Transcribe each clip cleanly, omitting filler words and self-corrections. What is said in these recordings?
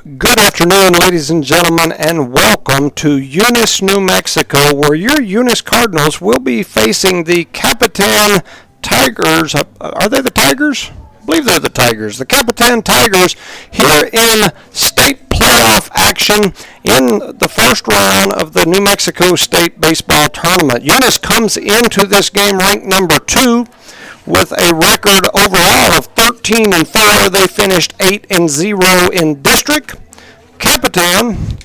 Good afternoon, ladies and gentlemen, and welcome to Eunice, New Mexico, where your Eunice Cardinals will be facing the Capitan Tigers. Are they the Tigers? I believe they're the Tigers. The Capitan Tigers here in state playoff action in the first round of the New Mexico State Baseball Tournament. Eunice comes into this game ranked number 2. With a record overall of 13-4, they finished 8-0 in district. Capitan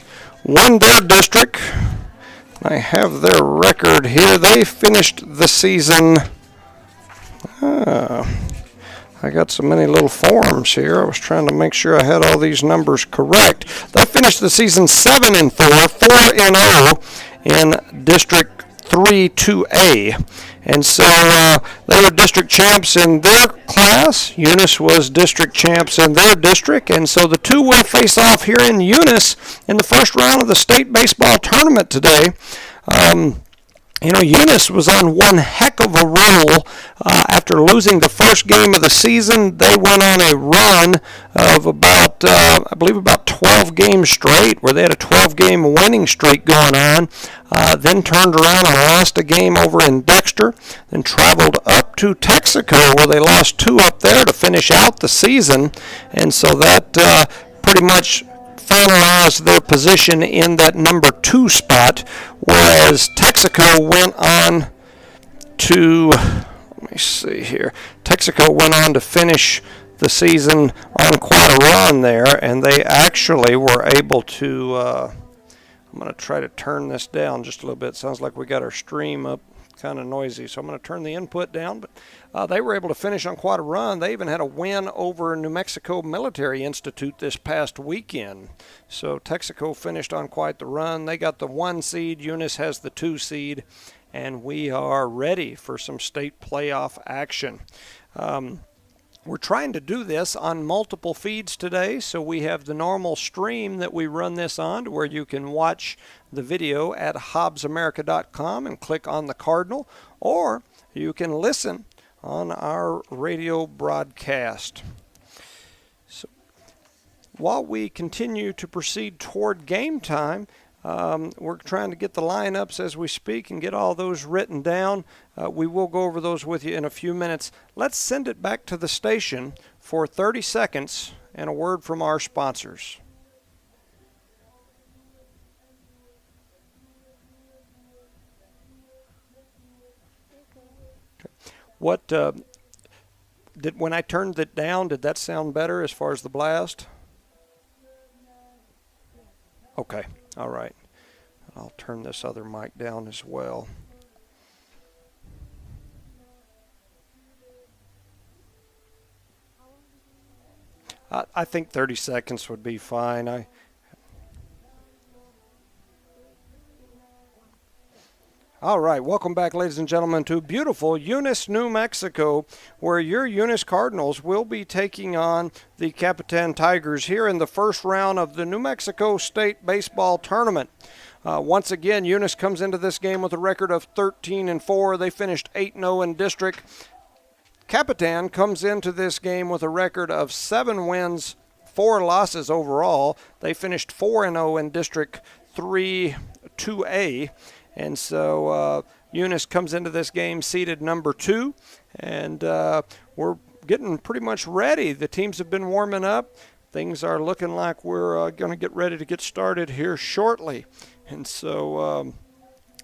won their district. I have their record here. They finished the season. I got so many little forms here. I was trying to make sure I had all these numbers correct. They finished the season 7-4, 4-0 in District 3-2A. And so they were district champs in their class. Eunice was district champs in their district. And so the two will face off here in Eunice in the first round of the state baseball tournament today. Eunice was on one heck of a roll. After losing the first game of the season, they went on a run of about 12 games straight, where they had a 12-game winning streak going on. Then turned around and lost a game over in Dexter, then traveled up to Texaco, where they lost 2 up there to finish out the season. And so that pretty much finalized their position in that number 2 spot, whereas Texaco went on to, Texaco went on to finish the season on quite a run there, and they actually were able to, I'm going to try to turn this down just a little bit. Sounds like we got our stream up kind of noisy, so I'm going to turn the input down, but they were able to finish on quite a run. They even had a win over New Mexico Military Institute this past weekend. So Texaco finished on quite the run. They got the 1 seed, Eunice has the 2 seed, and we are ready for some state playoff action. We're trying to do this on multiple feeds today, so we have the normal stream that we run this on, where you can watch the video at hobbsamerica.com and click on the Cardinal, or you can listen on our radio broadcast. So while we continue to proceed toward game time, we're trying to get the lineups as we speak and get all those written down. We will go over those with you in a few minutes. Let's send it back to the station for 30 seconds and a word from our sponsors. What when I turned it down, did that sound better as far as the blast? Okay. All right. I'll turn this other mic down as well. I think 30 seconds would be fine. All right, welcome back, ladies and gentlemen, to beautiful Eunice, New Mexico, where your Eunice Cardinals will be taking on the Capitan Tigers here in the first round of the New Mexico State Baseball Tournament. Once again, Eunice comes into this game with a record of 13-4. They finished 8-0 in district. Capitan comes into this game with a record of 7 wins, 4 losses overall. They finished 4-0 in District 3-2A. And so Eunice comes into this game seeded number 2, and we're getting pretty much ready. The teams have been warming up. Things are looking like we're going to get ready to get started here shortly. And so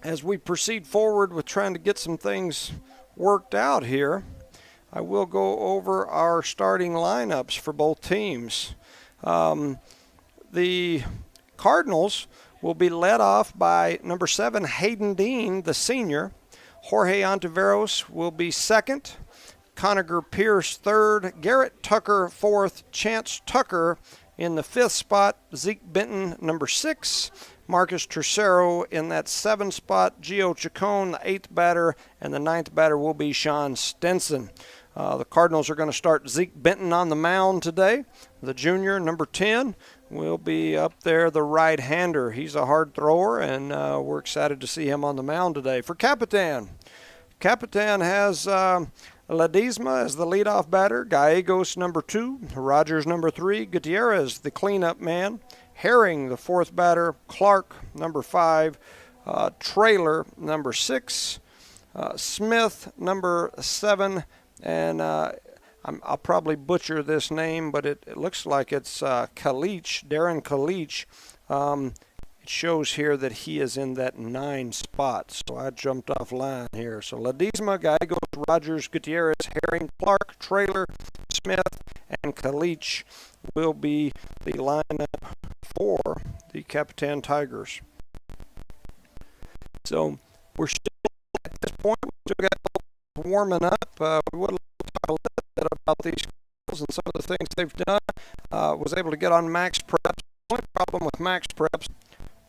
as we proceed forward with trying to get some things worked out here, I will go over our starting lineups for both teams. The Cardinals will be led off by number 7, Hayden Dean, the senior. Jorge Ontiveros will be second. Conager Pierce third. Garrett Tucker fourth. Chance Tucker in the 5th spot. Zeke Benton, number 6. Marcus Tercero in that 7th spot. Gio Chacon, the 8th batter. And the 9th batter will be Sean Stenson. The Cardinals are going to start Zeke Benton on the mound today. The junior, number 10, will be up there, the right-hander. He's a hard thrower, and we're excited to see him on the mound today. For Capitan, Capitan has Ledesma as the leadoff batter, Gallegos number 2, Rogers number 3, Gutierrez the cleanup man, Herring the fourth batter, Clark number 5, Trailer number 6, Smith number 7, and I'll probably butcher this name, but it looks like it's Kalich, Darren Kalich. It shows here that he is in that 9 spot, so I jumped off line here. So Ledesma, Gallegos, Rogers, Gutierrez, Herring, Clark, Trailer, Smith, and Kalich will be the lineup for the Capitan Tigers. So we're still at this point. We still got warming up. We would like to talk a little bit about these schools and some of the things they've done. Was able to get on Max Preps. The only problem with Max Preps,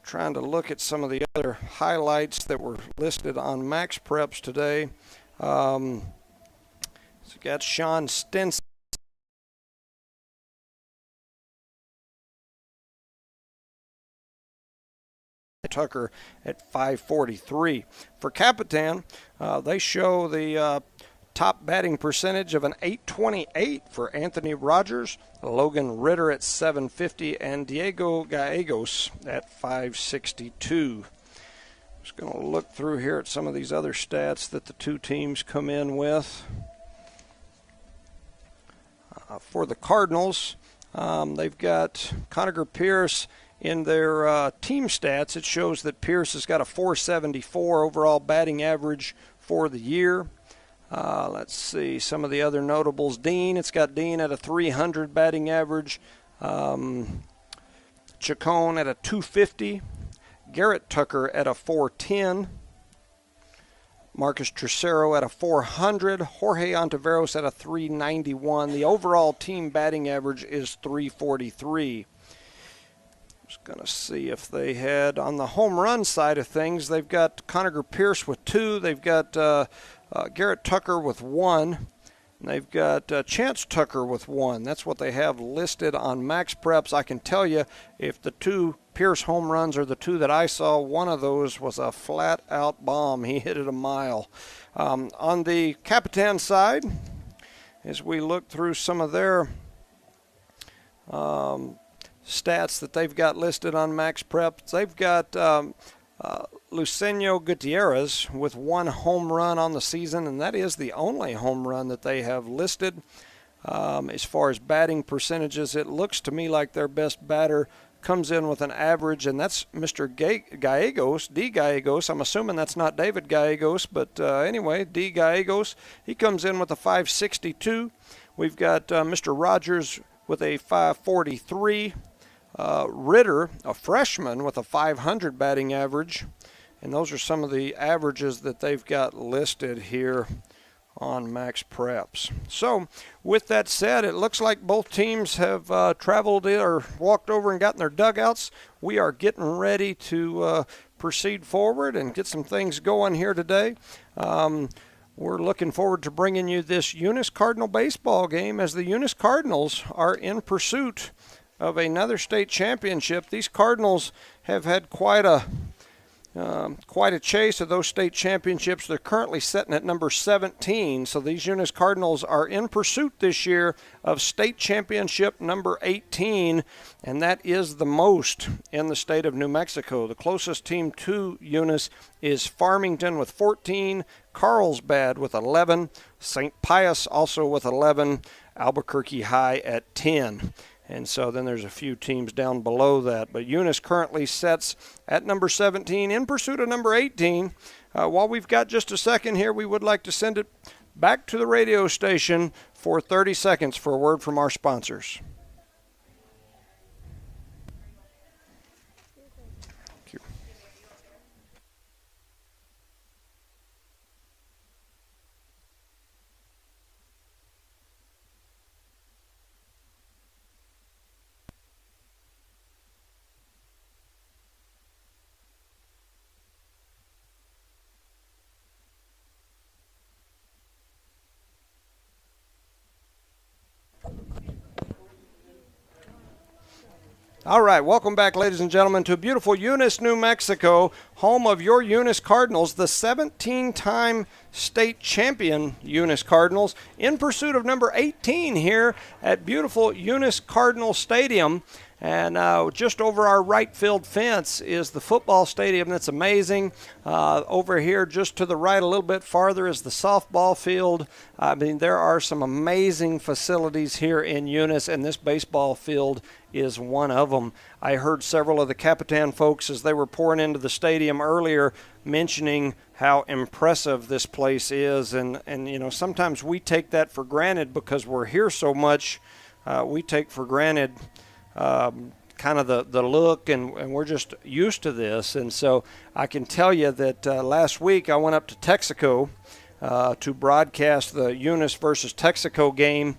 trying to look at some of the other highlights that were listed on Max Preps today. So we got Sean Stinson. Tucker at 543. For Capitan, they show the top batting percentage of an 828 for Anthony Rogers, Logan Ritter at 750, and Diego Gallegos at 562. Just going to look through here at some of these other stats that the two teams come in with. For the Cardinals, they've got Conacher Pierce. In their team stats, it shows that Pierce has got a 474 overall batting average for the year. Let's see some of the other notables. Dean, it's got Dean at a 300 batting average. Chacon at a 250. Garrett Tucker at a 410. Marcus Tricero at a 400. Jorge Ontiveros at a 391. The overall team batting average is 343. Just going to see if they had, on the home run side of things, they've got Conacher Pierce with 2. They've got Garrett Tucker with 1. And they've got Chance Tucker with 1. That's what they have listed on Max Preps. I can tell you, if the 2 Pierce home runs are the 2 that I saw, one of those was a flat-out bomb. He hit it a mile. On the Capitan side, as we look through some of their stats that they've got listed on Max Prep, they've got Lucenio Gutierrez with 1 home run on the season, and that is the only home run that they have listed. As far as batting percentages, it looks to me like their best batter comes in with an average, and that's Mr. Gallegos, D. Gallegos. I'm assuming that's not David Gallegos, but anyway, D. Gallegos. He comes in with a 562. We've got Mr. Rogers with a 543. Ritter, a freshman, with a 500 batting average. And those are some of the averages that they've got listed here on Max Preps. So, with that said, it looks like both teams have traveled in or walked over and gotten their dugouts. We are getting ready to proceed forward and get some things going here today. We're looking forward to bringing you this Eunice Cardinal baseball game, as the Eunice Cardinals are in pursuit of another state championship. These Cardinals have had quite a chase of those state championships. They're currently sitting at number 17, so these Eunice Cardinals are in pursuit this year of state championship number 18, and that is the most in the state of New Mexico. The closest team to Eunice is Farmington with 14, Carlsbad with 11, St. Pius also with 11, Albuquerque High at 10. And so then there's a few teams down below that. But Eunice currently sets at number 17 in pursuit of number 18. While we've got just a second here, we would like to send it back to the radio station for 30 seconds for a word from our sponsors. Thank you. All right, welcome back, ladies and gentlemen, to beautiful Eunice, New Mexico, home of your Eunice Cardinals, the 17-time state champion Eunice Cardinals, in pursuit of number 18 here at beautiful Eunice Cardinal Stadium. And just over our right field fence is the football stadium. That's amazing. Over here, just to the right a little bit farther, is the softball field. I mean, there are some amazing facilities here in Eunice, and this baseball field is one of them. I heard several of the Capitan folks as they were pouring into the stadium earlier mentioning how impressive this place is. And you know, sometimes we take that for granted because we're here so much. We take for granted kind of the look, and we're just used to this. And so I can tell you that last week I went up to Texaco to broadcast the Eunice versus Texaco game.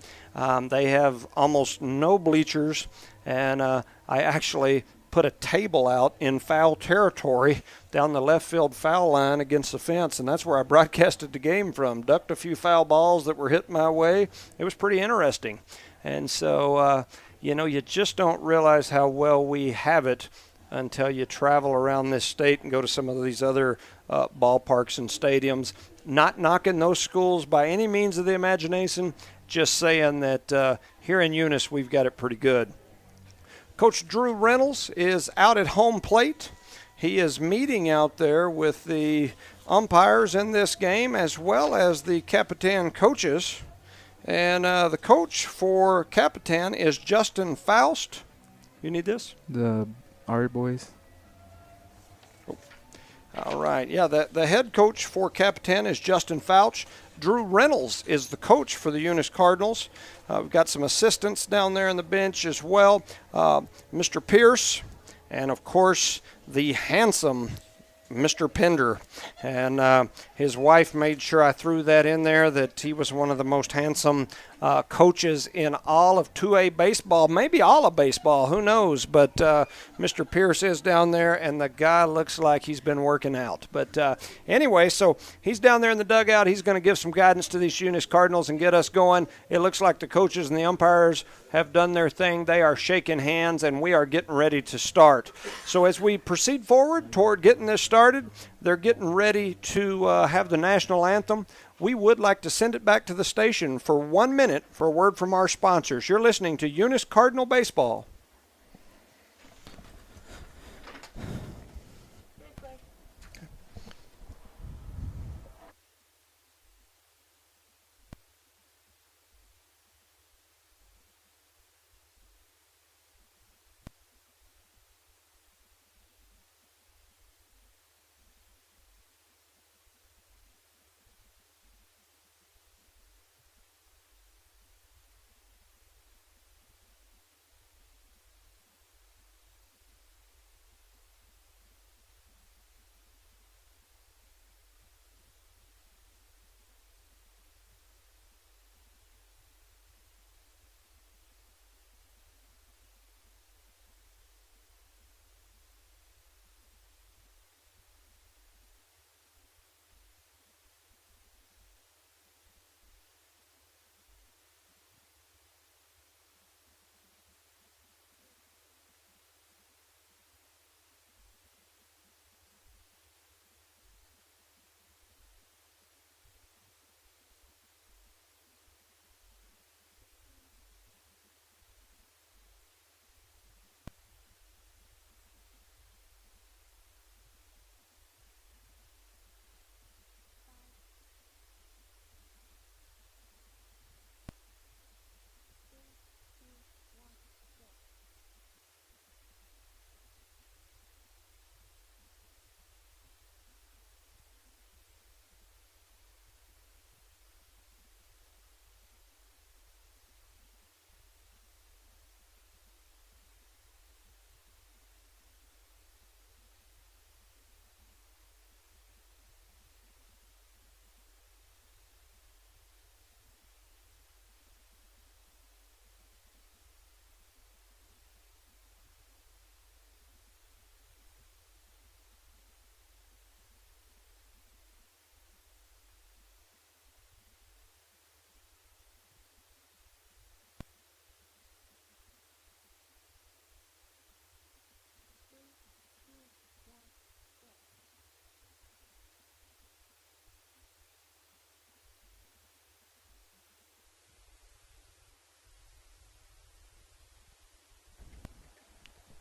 They have almost no bleachers, and I actually put a table out in foul territory down the left field foul line against the fence, and that's where I broadcasted the game from. Ducked a few foul balls that were hitting my way. It was pretty interesting. And so you know, you just don't realize how well we have it until you travel around this state and go to some of these other ballparks and stadiums. Not knocking those schools by any means of the imagination, just saying that here in Eunice we've got it pretty good. Coach Drew Reynolds is out at home plate. He is meeting out there with the umpires in this game as well as the Capitan coaches. And the coach for Capitan is Justin Faust. You need this? The Art Boys. Oh. All right. Yeah, the head coach for Capitan is Justin Faust. Drew Reynolds is the coach for the Eunice Cardinals. We've got some assistants down there on the bench as well. Mr. Pierce, and, of course, the handsome Mr. Pender, and his wife made sure I threw that in there, that he was one of the most handsome coaches in all of 2A baseball, maybe all of baseball, who knows, but Mr. Pierce is down there, and the guy looks like he's been working out. But anyway, so he's down there in the dugout. He's going to give some guidance to these Eunice Cardinals and get us going. It looks like the coaches and the umpires have done their thing. They are shaking hands, and we are getting ready to start. So as we proceed forward toward getting this started, they're getting ready to have the national anthem. We would like to send it back to the station for 1 minute for a word from our sponsors. You're listening to Eunice Cardinal Baseball.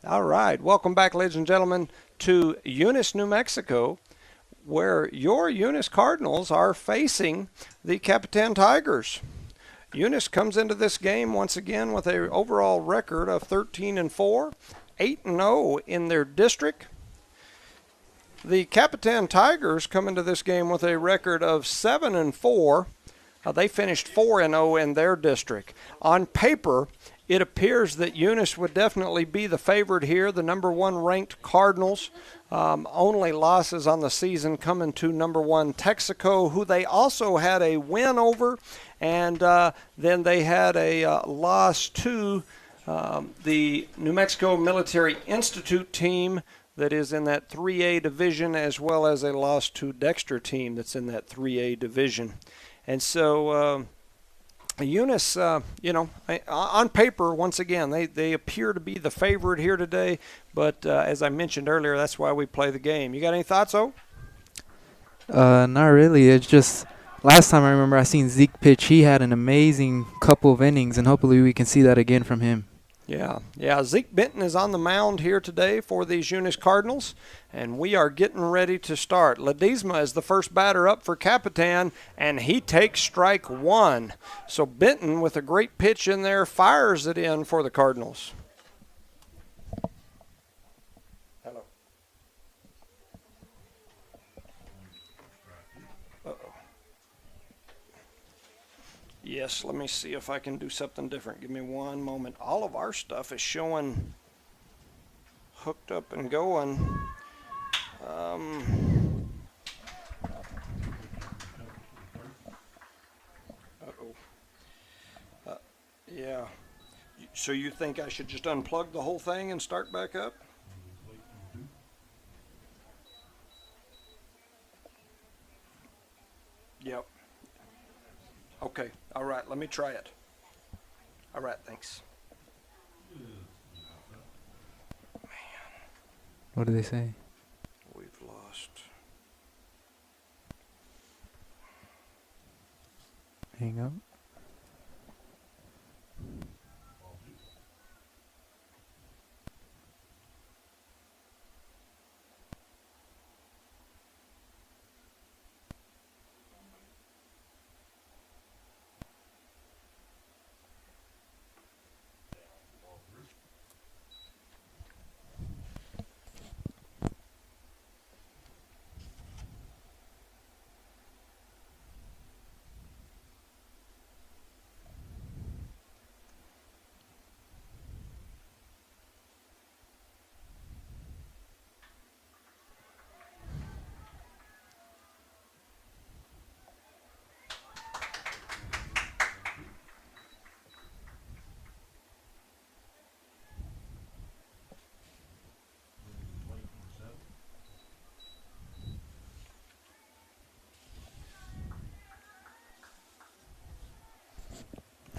All right. Welcome back, ladies and gentlemen, to Eunice, New Mexico, where your Eunice Cardinals are facing the Capitan Tigers. Eunice comes into this game once again with an overall record of 13-4, 8-0 in their district. The Capitan Tigers come into this game with a record of 7-4. They finished 4-0 in their district. On paper, it appears that Eunice would definitely be the favorite here, the number one ranked Cardinals. Only losses on the season coming to number one Texaco, who they also had a win over, and then they had a loss to the New Mexico Military Institute team that is in that 3A division, as well as a loss to Dexter team that's in that 3A division. And so Eunice, on paper, once again, they appear to be the favorite here today. But as I mentioned earlier, that's why we play the game. You got any thoughts, O? Not really. It's just last time I remember I seen Zeke pitch. He had an amazing couple of innings, and hopefully we can see that again from him. Yeah. Zeke Benton is on the mound here today for these Eunice Cardinals, and we are getting ready to start. Ledesma is the first batter up for Capitan, and he takes strike one. So Benton, with a great pitch in there, fires it in for the Cardinals. Hello. Yes, let me see if I can do something different. Give me one moment. All of our stuff is showing hooked up and going. Yeah. So you think I should just unplug the whole thing and start back up? Yep. Okay. All right. Let me try it. All right. Thanks. What do they say? We've lost. Hang up.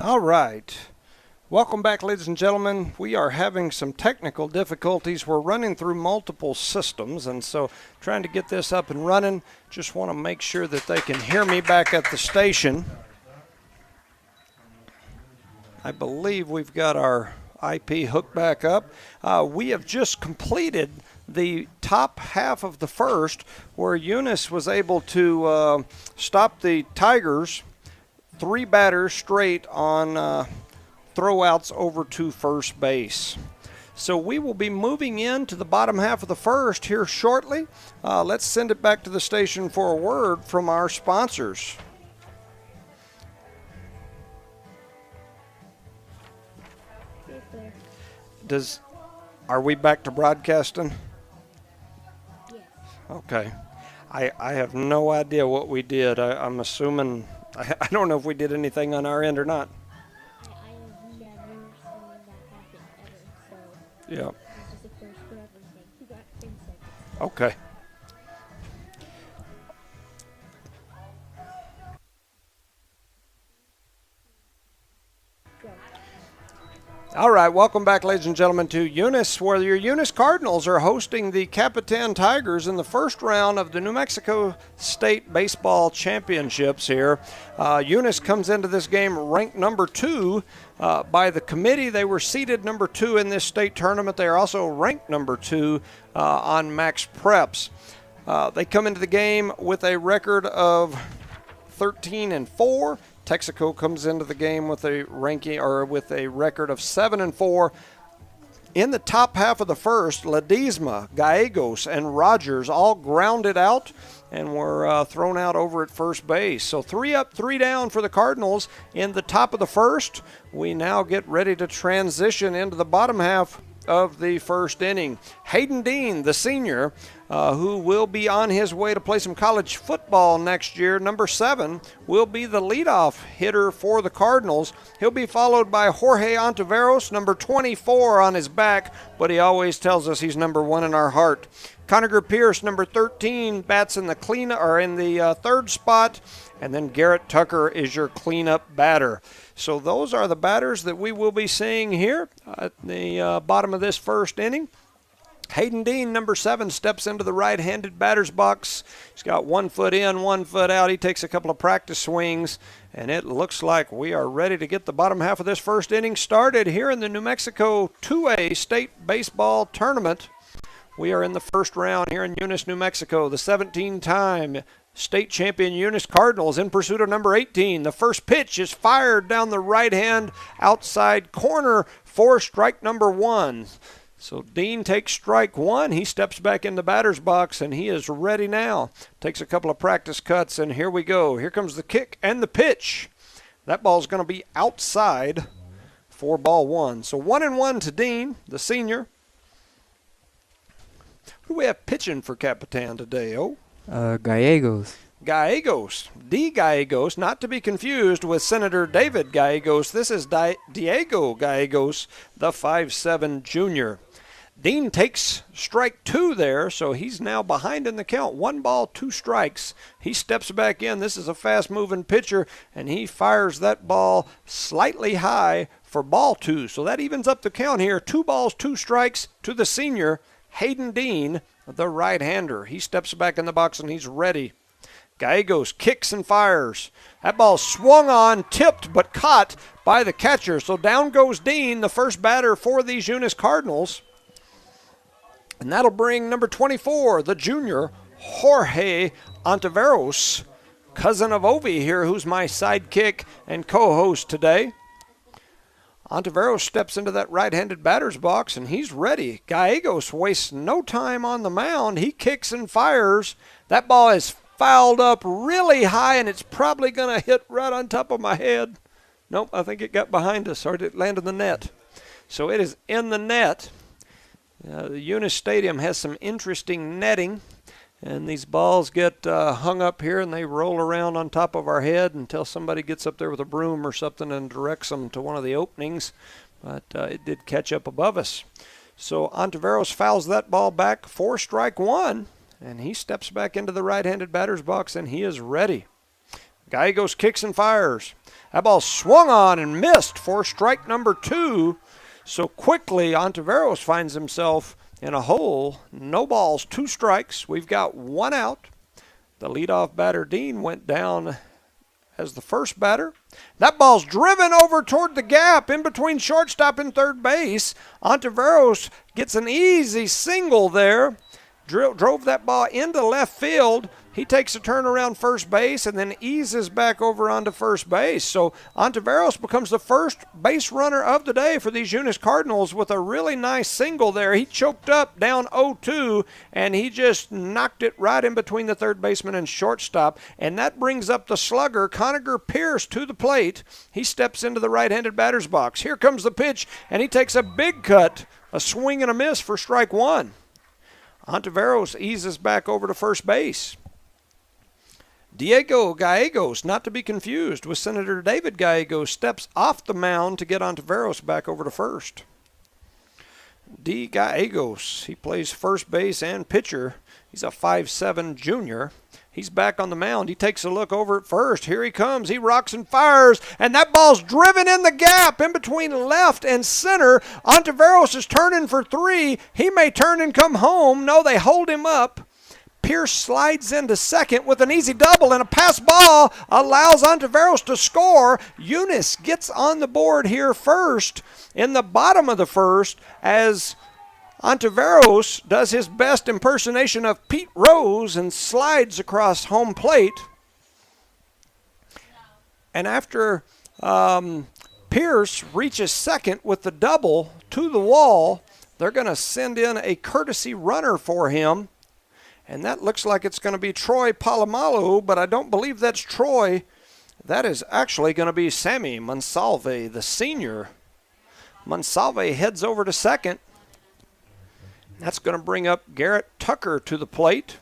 All right. Welcome back, ladies and gentlemen. We are having some technical difficulties. We're running through multiple systems, and so trying to get this up and running. Just want to make sure that they can hear me back at the station. I believe we've got our IP hooked back up. We have just completed the top half of the first, where Eunice was able to stop the Tigers 3 batters straight on throwouts over to first base. So we will be moving into the bottom half of the first here shortly. Let's send it back to the station for a word from our sponsors. Are we back to broadcasting? Yes. Okay. I have no idea what we did. I'm assuming, I don't know if we did anything on our end or not. I have never seen that happen ever, so Yeah. this is the first for everything. You got 10 seconds. Okay. Go. All right, welcome back, ladies and gentlemen, to Eunice, where your Eunice Cardinals are hosting the Capitan Tigers in the first round of the New Mexico State Baseball Championships here. Eunice comes into this game ranked number 2 by the committee. They were seeded number 2 in this state tournament. They are also ranked number 2 on Max Preps. They come into the game with a record of 13-4. Texaco comes into the game with a ranking or with a record of 7-4. In the top half of the first, Ledesma, Gallegos, and Rogers all grounded out and were thrown out over at first base. So 3 up, 3 down for the Cardinals in the top of the first. We now get ready to transition into the bottom half of the first inning. Hayden Dean, the senior, who will be on his way to play some college football next year, number 7, will be the leadoff hitter for the Cardinals. He'll be followed by Jorge Ontiveros, number 24 on his back, but he always tells us he's number 1 in our heart. Conager Pierce, number 13, bats in the third spot, and then Garrett Tucker is your cleanup batter. So those are the batters that we will be seeing here at the bottom of this first inning. Hayden Dean, number 7, steps into the right-handed batter's box. He's got 1 foot in, 1 foot out. He takes a couple of practice swings, and it looks like we are ready to get the bottom half of this first inning started here in the New Mexico 2A State Baseball Tournament. We are in the first round here in Eunice, New Mexico. The 17-time state champion Eunice Cardinals in pursuit of number 18. The first pitch is fired down the right-hand outside corner for strike number 1. So Dean takes strike 1. He steps back in the batter's box, and he is ready now. Takes a couple of practice cuts, and here we go. Here comes the kick and the pitch. That ball's going to be outside for ball 1. So 1-1 to Dean, the senior. Who do we have pitching for Capitan today, Gallegos. Gallegos. D. Gallegos, not to be confused with Senator David Gallegos. This is Diego Gallegos, the 5'7 junior. Dean takes strike 2 there, so he's now behind in the count. 1 ball, 2 strikes. He steps back in. This is a fast-moving pitcher, and he fires that ball slightly high for ball 2. So that evens up the count here. 2 balls, 2 strikes to the senior, Hayden Dean, the right-hander. He steps back in the box, and he's ready. Gallegos kicks and fires. That ball swung on, tipped, but caught by the catcher. So down goes Dean, the first batter for these Eunice Cardinals. And that'll bring number 24, the junior, Jorge Ontiveros, cousin of Ovi here, who's my sidekick and co-host today. Ontiveros steps into that right-handed batter's box, and he's ready. Gallegos wastes no time on the mound. He kicks and fires. That ball is fouled up really high, and it's probably going to hit right on top of my head. Nope, I think it got behind us, or it landed in the net. So it is in the net. The Eunice Stadium has some interesting netting, and these balls get hung up here, and they roll around on top of our head until somebody gets up there with a broom or something and directs them to one of the openings. But it did catch up above us. So Ontiveros fouls that ball back for strike 1, and he steps back into the right-handed batter's box, and he is ready. Gallegos kicks and fires. That ball swung on and missed for strike number 2. So quickly, Ontiveros finds himself in a hole. No balls, 2 strikes. We've got 1 out. The leadoff batter, Dean, went down as the first batter. That ball's driven over toward the gap in between shortstop and third base. Ontiveros gets an easy single there. Drove that ball into left field. He takes a turn around first base and then eases back over onto first base. So Ontiveros becomes the first base runner of the day for these Eunice Cardinals with a really nice single there. He choked up down 0-2, and he just knocked it right in between the third baseman and shortstop. And that brings up the slugger, Conager Pierce, to the plate. He steps into the right-handed batter's box. Here comes the pitch, and he takes a big cut, a swing and a miss for strike 1. Ontiveros eases back over to first base. Diego Gallegos, not to be confused with Senator David Gallegos, steps off the mound to get Ontiveros back over to first. D. Gallegos, he plays first base and pitcher. He's a 5'7 junior. He's back on the mound. He takes a look over at first. Here he comes. He rocks and fires, and that ball's driven in the gap in between left and center. Ontiveros is turning for three. He may turn and come home. No, they hold him up. Pierce slides into second with an easy double, and a pass ball allows Ontiveros to score. Eunice gets on the board here first in the bottom of the first as Ontiveros does his best impersonation of Pete Rose and slides across home plate. And after Pierce reaches second with the double to the wall, they're going to send in a courtesy runner for him. And that looks like it's going to be Troy Polamalu, but I don't believe that's Troy. That is actually going to be Sammy Monsalve, the senior. Monsalve heads over to second. That's going to bring up Garrett Tucker to the plate,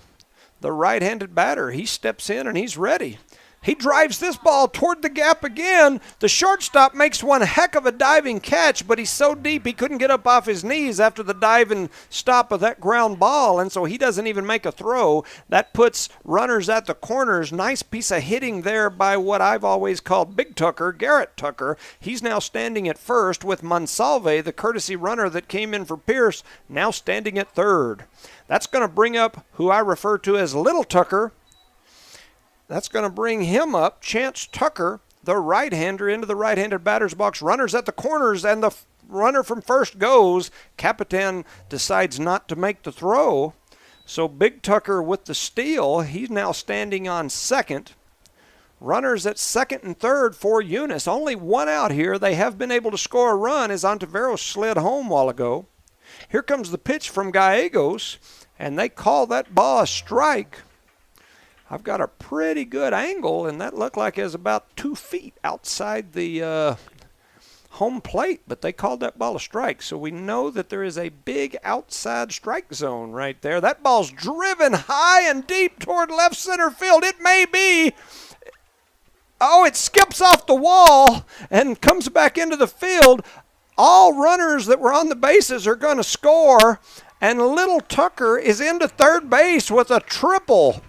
the right-handed batter. He steps in and he's ready. He drives this ball toward the gap again. The shortstop makes one heck of a diving catch, but he's so deep he couldn't get up off his knees after the diving stop of that ground ball, and so he doesn't even make a throw. That puts runners at the corners. Nice piece of hitting there by what I've always called Big Tucker, Garrett Tucker. He's now standing at first with Monsalve, the courtesy runner that came in for Pierce, now standing at third. That's going to bring up who I refer to as Little Tucker. That's going to bring him up, Chance Tucker, the right-hander, into the right-handed batter's box. Runners at the corners, and the runner from first goes. Capitan decides not to make the throw. So Big Tucker with the steal. He's now standing on second. Runners at second and third for Eunice. Only one out here. They have been able to score a run as Ontiveros slid home a while ago. Here comes the pitch from Gallegos, and they call that ball a strike. I've got a pretty good angle, and that looked like it was about 2 feet outside the home plate, but they called that ball a strike. So we know that there is a big outside strike zone right there. That ball's driven high and deep toward left center field. It may be. Oh, it skips off the wall and comes back into the field. All runners that were on the bases are going to score, and Little Tucker is into third base with a triple.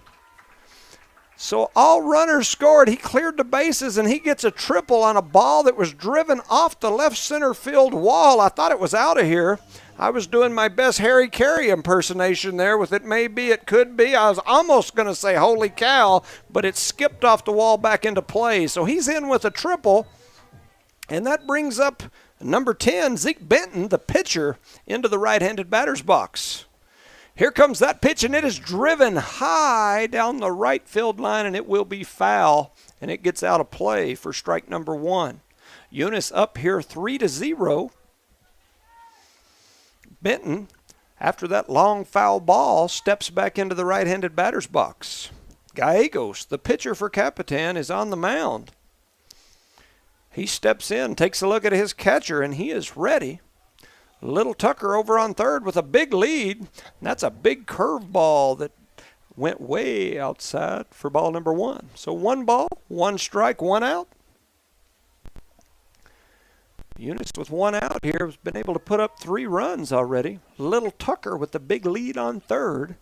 So all runners scored. He cleared the bases, and he gets a triple on a ball that was driven off the left center field wall. I thought it was out of here. I was doing my best Harry Carey impersonation there with it may be, it could be. I was almost going to say holy cow, but it skipped off the wall back into play. So he's in with a triple, and that brings up number 10, Zeke Benton, the pitcher, into the right-handed batter's box. Here comes that pitch, and it is driven high down the right field line, and it will be foul, and it gets out of play for strike number 1. Eunice up here 3-0. Benton, after that long foul ball, steps back into the right-handed batter's box. Gallegos, the pitcher for Capitan, is on the mound. He steps in, takes a look at his catcher, and he is ready. Little Tucker over on third with a big lead. That's a big curveball that went way outside for ball number 1. So 1 ball, 1 strike, 1 out. Eunice with 1 out here has been able to put up 3 runs already. Little Tucker with the big lead on third.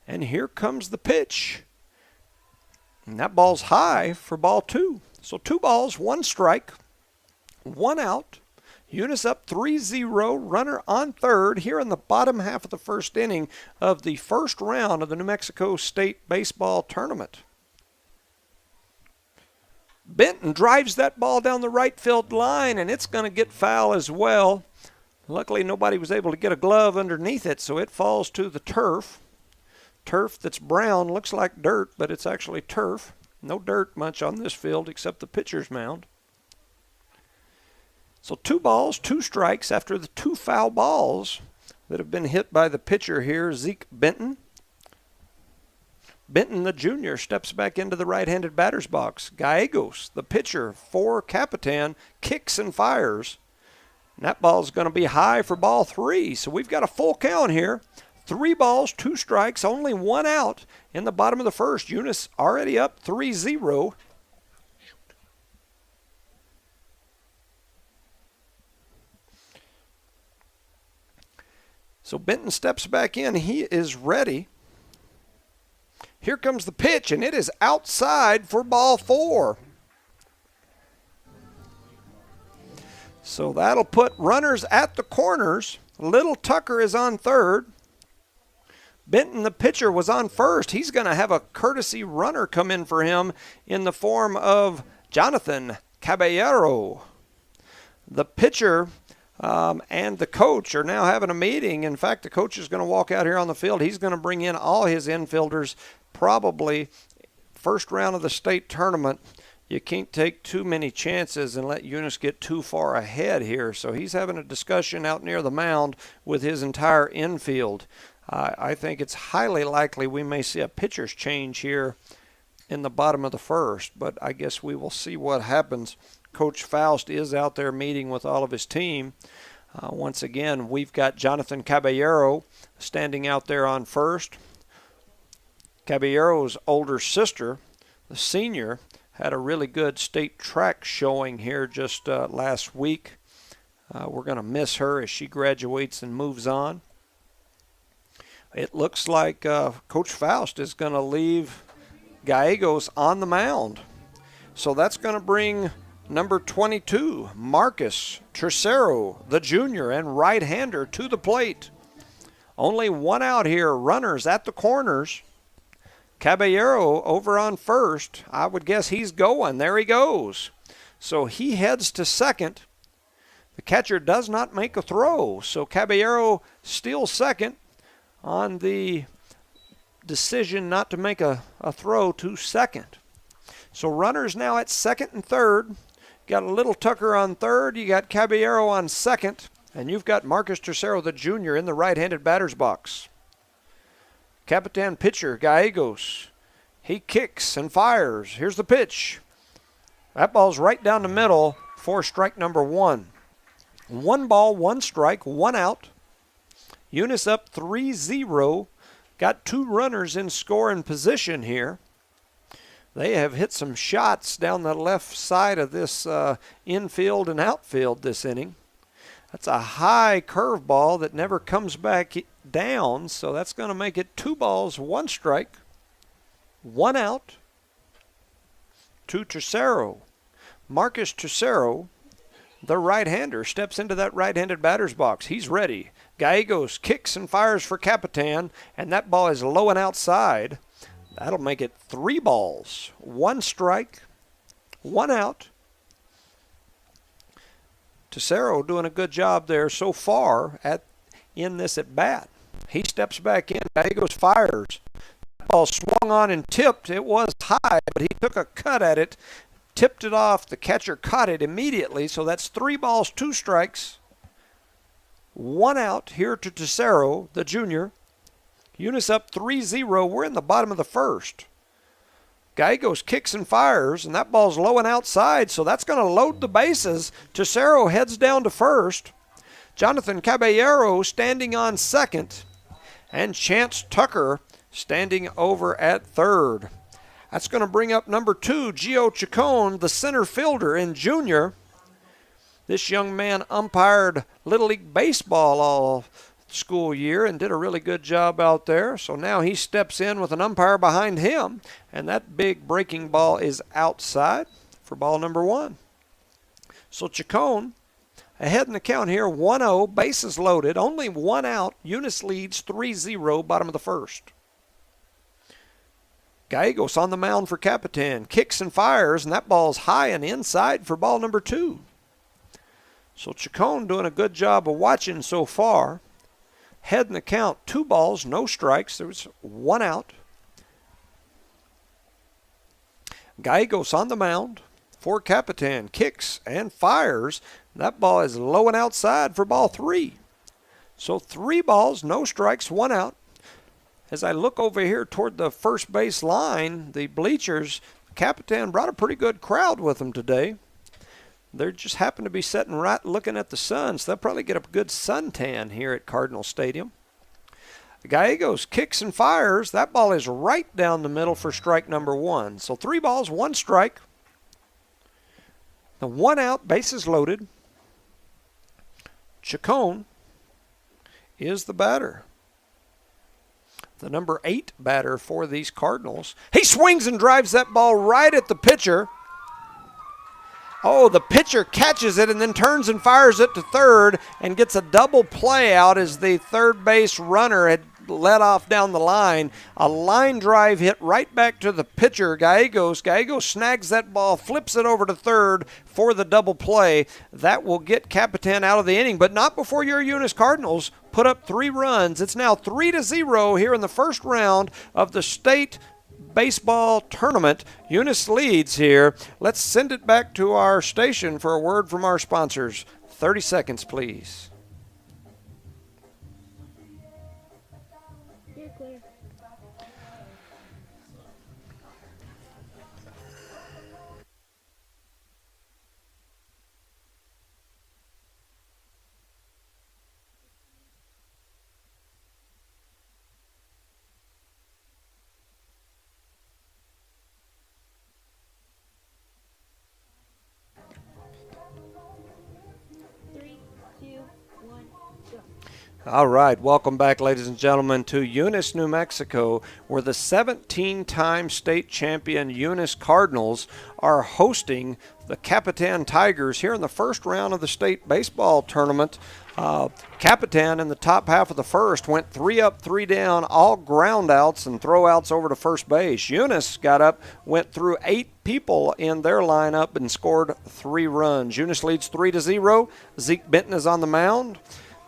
And here comes the pitch. And that ball's high for ball 2. So 2 balls, 1 strike, 1 out. Eunice up 3-0, runner on third here in the bottom half of the first inning of the first round of the New Mexico State Baseball Tournament. Benton drives that ball down the right field line, and it's going to get foul as well. Luckily, nobody was able to get a glove underneath it, so it falls to the turf. Turf that's brown, looks like dirt, but it's actually turf. No dirt much on this field except the pitcher's mound. So 2 balls, 2 strikes after the 2 foul balls that have been hit by the pitcher here, Zeke Benton. Benton, the junior, steps back into the right-handed batter's box. Gallegos, the pitcher for Capitan, kicks and fires. And that ball's going to be high for ball 3. So we've got a full count here. 3 balls, 2 strikes, only 1 out in the bottom of the first. Eunice already up 3-0. So Benton steps back in. He is ready. Here comes the pitch, and it is outside for ball 4. So that'll put runners at the corners. Little Tucker is on third. Benton, the pitcher, was on first. He's going to have a courtesy runner come in for him in the form of Jonathan Caballero. The pitcher and the coach are now having a meeting. In fact, the coach is going to walk out here on the field. He's going to bring in all his infielders, probably first round of the state tournament. You can't take too many chances and let Eunice get too far ahead here. So he's having a discussion out near the mound with his entire infield. I think it's highly likely we may see a pitcher's change here in the bottom of the first, but I guess we will see what happens. Coach Faust is out there meeting with all of his team. Once again, we've got Jonathan Caballero standing out there on first. Caballero's older sister, the senior, had a really good state track showing here just last week. We're going to miss her as she graduates and moves on. It looks like Coach Faust is going to leave Gallegos on the mound. So that's going to bring number 22, Marcus Tercero, the junior and right-hander, to the plate. Only one out here, runners at the corners. Caballero over on first. I would guess he's going. There he goes. So he heads to second. The catcher does not make a throw, so Caballero steals second on the decision not to make a throw to second. So runners now at second and third. Got a Little Tucker on third. You got Caballero on second. And you've got Marcus Tercero, the junior, in the right-handed batter's box. Capitan pitcher, Gallegos. He kicks and fires. Here's the pitch. That ball's right down the middle for strike number 1. 1 ball, 1 strike, 1 out. Eunice up 3-0. Got 2 runners in scoring position here. They have hit some shots down the left side of this infield and outfield this inning. That's a high curveball that never comes back down, so that's going to make it 2 balls, 1 strike, 1 out to Tercero. Marcus Tercero, the right-hander, steps into that right-handed batter's box. He's ready. Gallegos kicks and fires for Capitan, and that ball is low and outside. That'll make it 3 balls, 1 strike, 1 out. Tercero doing a good job there so far in this at bat. He steps back in. Gallegos fires. That ball swung on and tipped. It was high, but he took a cut at it, tipped it off. The catcher caught it immediately, so that's 3 balls, 2 strikes, 1 out here to Tercero, the junior. Eunice up 3-0. We're in the bottom of the first. Gallegos kicks and fires, and that ball's low and outside, so that's going to load the bases. Tercero heads down to first. Jonathan Caballero standing on second, and Chance Tucker standing over at third. That's going to bring up number 2, Gio Chacon, the center fielder in junior. This young man umpired Little League Baseball all school year and did a really good job out there. So now he steps in with an umpire behind him, and that big breaking ball is outside for ball number 1. So Chacon ahead in the count here, 1-0, bases loaded, only 1 out. Eunice leads 3-0, bottom of the first. Gallegos on the mound for Capitan, kicks and fires, and that ball's high and inside for ball number 2. So Chacon doing a good job of watching so far. Head in the count, 2 balls, no strikes. There was 1 out. Gallegos on the mound for Capitan, kicks and fires. That ball is low and outside for ball 3. So 3 balls, no strikes, 1 out. As I look over here toward the first base line, the bleachers, Capitan brought a pretty good crowd with them today. They just happen to be sitting right looking at the sun, so they'll probably get a good suntan here at Cardinal Stadium. Gallegos kicks and fires. That ball is right down the middle for strike number 1. So 3 balls, 1 strike. The 1 out, bases loaded. Chacon is the batter. the number 8 batter for these Cardinals. He swings and drives that ball right at the pitcher. Oh, the pitcher catches it and then turns and fires it to third and gets a double play out as the third base runner had led off down the line. A line drive hit right back to the pitcher, Gallegos. Gallegos snags that ball, flips it over to third for the double play. That will get Capitan out of the inning, but not before your Eunice Cardinals put up 3 runs. It's now 3-0 here in the first round of the state baseball tournament. Eunice leads here. Let's send it back to our station for a word from our sponsors. 30 seconds, please. You're clear. Three, two, one, go. All right, welcome back, ladies and gentlemen, to Eunice, New Mexico, where the 17-time state champion Eunice Cardinals are hosting the Capitan Tigers here in the first round of the state baseball tournament. Capitan in the top half of the first went 3 up, 3 down, all ground outs and throwouts over to first base. Eunice got up, went through 8 people in their lineup and scored 3 runs. Eunice leads 3-0. Zeke Benton is on the mound.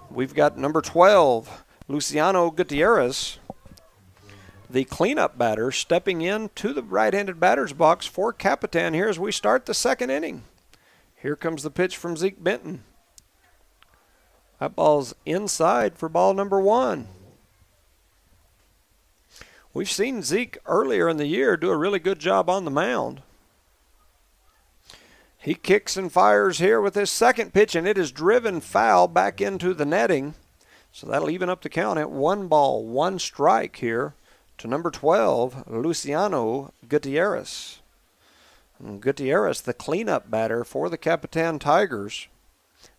We've got number 12, Luciano Gutierrez, the cleanup batter, stepping in to the right-handed batter's box for Capitan here as we start the second inning. Here comes the pitch from Zeke Benton. That ball's inside for ball number 1. We've seen Zeke earlier in the year do a really good job on the mound. He kicks and fires here with his second pitch, and it is driven foul back into the netting. So that'll even up the count at 1 ball, 1 strike here to number 12, Luciano Gutierrez. And Gutierrez, the cleanup batter for the Capitan Tigers.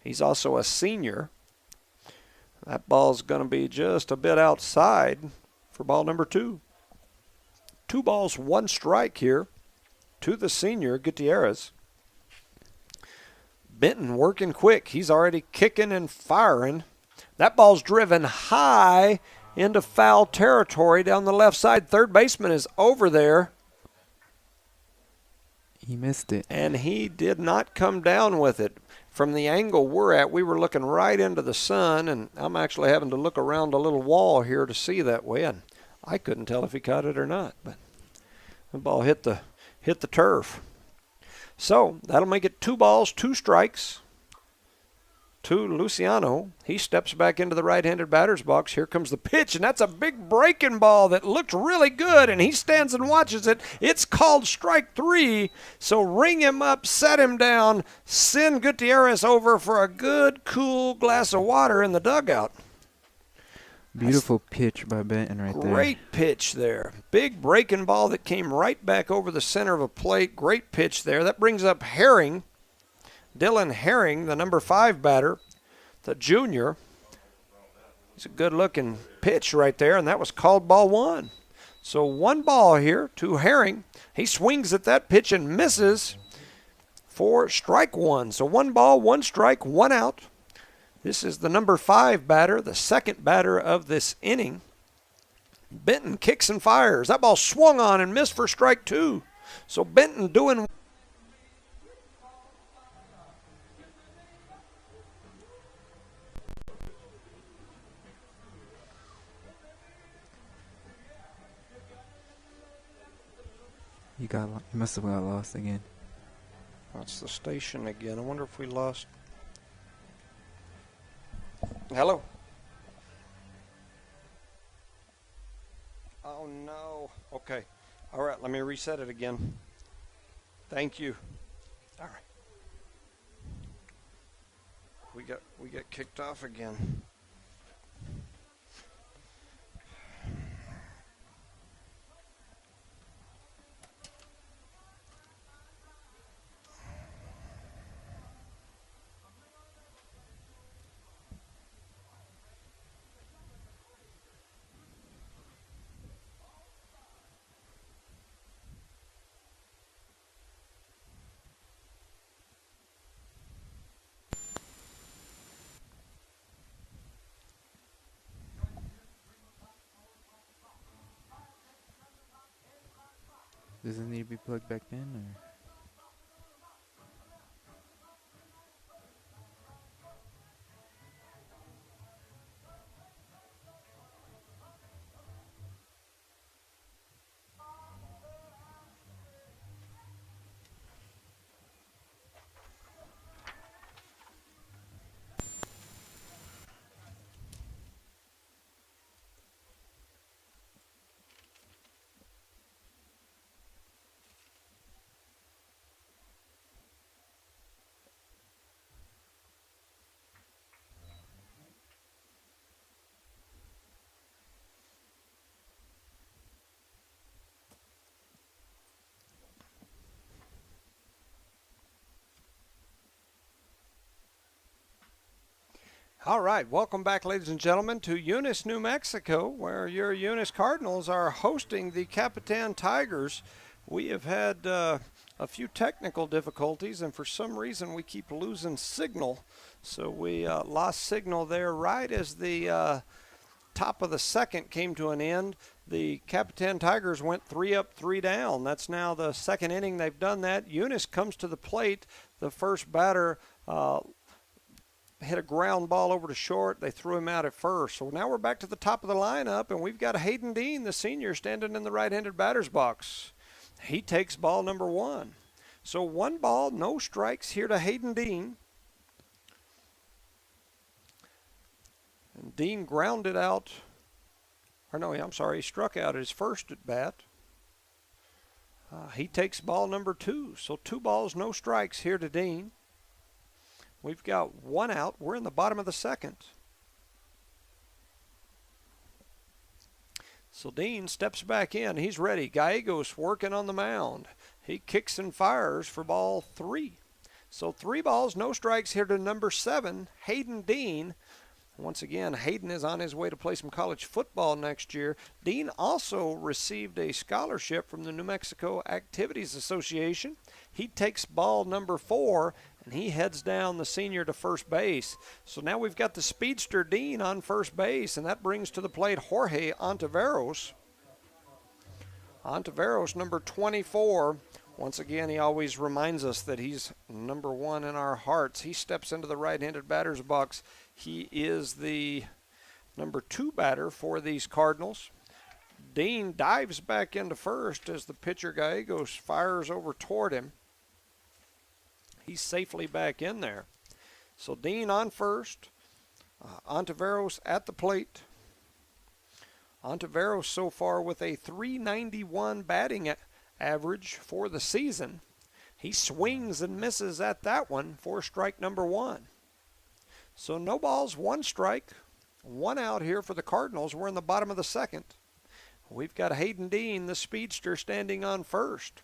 He's also a senior. That ball's going to be just a bit outside for ball number 2. 2 balls, 1 strike here to the senior, Gutierrez. Benton working quick. He's already kicking and firing. That ball's driven high into foul territory down the left side. Third baseman is over there. He missed it. And he did not come down with it. From the angle we're at, we were looking right into the sun, and I'm actually having to look around a little wall here to see that way, and I couldn't tell if he caught it or not. But the ball hit the turf. So that'll make it 2 balls, 2 strikes to Luciano. He steps back into the right-handed batter's box. Here comes the pitch, and that's a big breaking ball that looked really good, and he stands and watches it. It's called strike 3, so ring him up, set him down, send Gutierrez over for a good, cool glass of water in the dugout. Beautiful pitch by Benton right there. Great pitch there. Big breaking ball that came right back over the center of a plate. Great pitch there. That brings up Herring. Dylan Herring, the number 5 batter, the junior. It's a good-looking pitch right there, and that was called ball 1. So 1 ball here to Herring. He swings at that pitch and misses for strike 1. So 1 ball, 1 strike, 1 out. This is the number 5 batter, the second batter of this inning. Benton kicks and fires. That ball swung on and missed for strike 2. So Benton doing... You must have got lost again. That's the station again. I wonder if we lost... Hello? Oh, no. Okay. All right, let me reset it again. Thank you. All right. We got kicked off again. Does it need to be plugged back in, or? All right, welcome back, ladies and gentlemen, to Eunice, New Mexico, where your Eunice Cardinals are hosting the Capitan Tigers. We have had a few technical difficulties, and for some reason we keep losing signal. So we lost signal there right as the top of the second came to an end. The Capitan Tigers went 3 up, 3 down. That's now the second inning they've done that. Eunice comes to the plate. The first batter hit a ground ball over to short. They threw him out at first. So now we're back to the top of the lineup, and we've got Hayden Dean, the senior, standing in the right-handed batter's box. He takes ball number 1. So 1 ball, no strikes here to Hayden Dean. And Dean grounded out. Or no, I'm sorry, he struck out at his first at bat. He takes ball number 2. So 2 balls, no strikes here to Dean. We've got 1 out. We're in the bottom of the second. So Dean steps back in. He's ready. Gallegos working on the mound. He kicks and fires for ball 3. So 3 balls, no strikes here to number 7, Hayden Dean. Once again, Hayden is on his way to play some college football next year. Dean also received a scholarship from the New Mexico Activities Association. He takes ball number 4, and he heads down, the senior, to first base. So now we've got the speedster Dean on first base, and that brings to the plate Jorge Ontiveros. Ontiveros, number 24. Once again, he always reminds us that he's number 1 in our hearts. He steps into the right-handed batter's box. He is the number 2 batter for these Cardinals. Dean dives back into first as the pitcher Gallegos fires over toward him. He's safely back in there. So Dean on first. Ontiveros at the plate. Ontiveros so far with a .391 batting average for the season. He swings and misses at that one for strike number 1. So no balls, 1 strike, 1 out here for the Cardinals. We're in the bottom of the second. We've got Hayden Dean, the speedster, standing on first.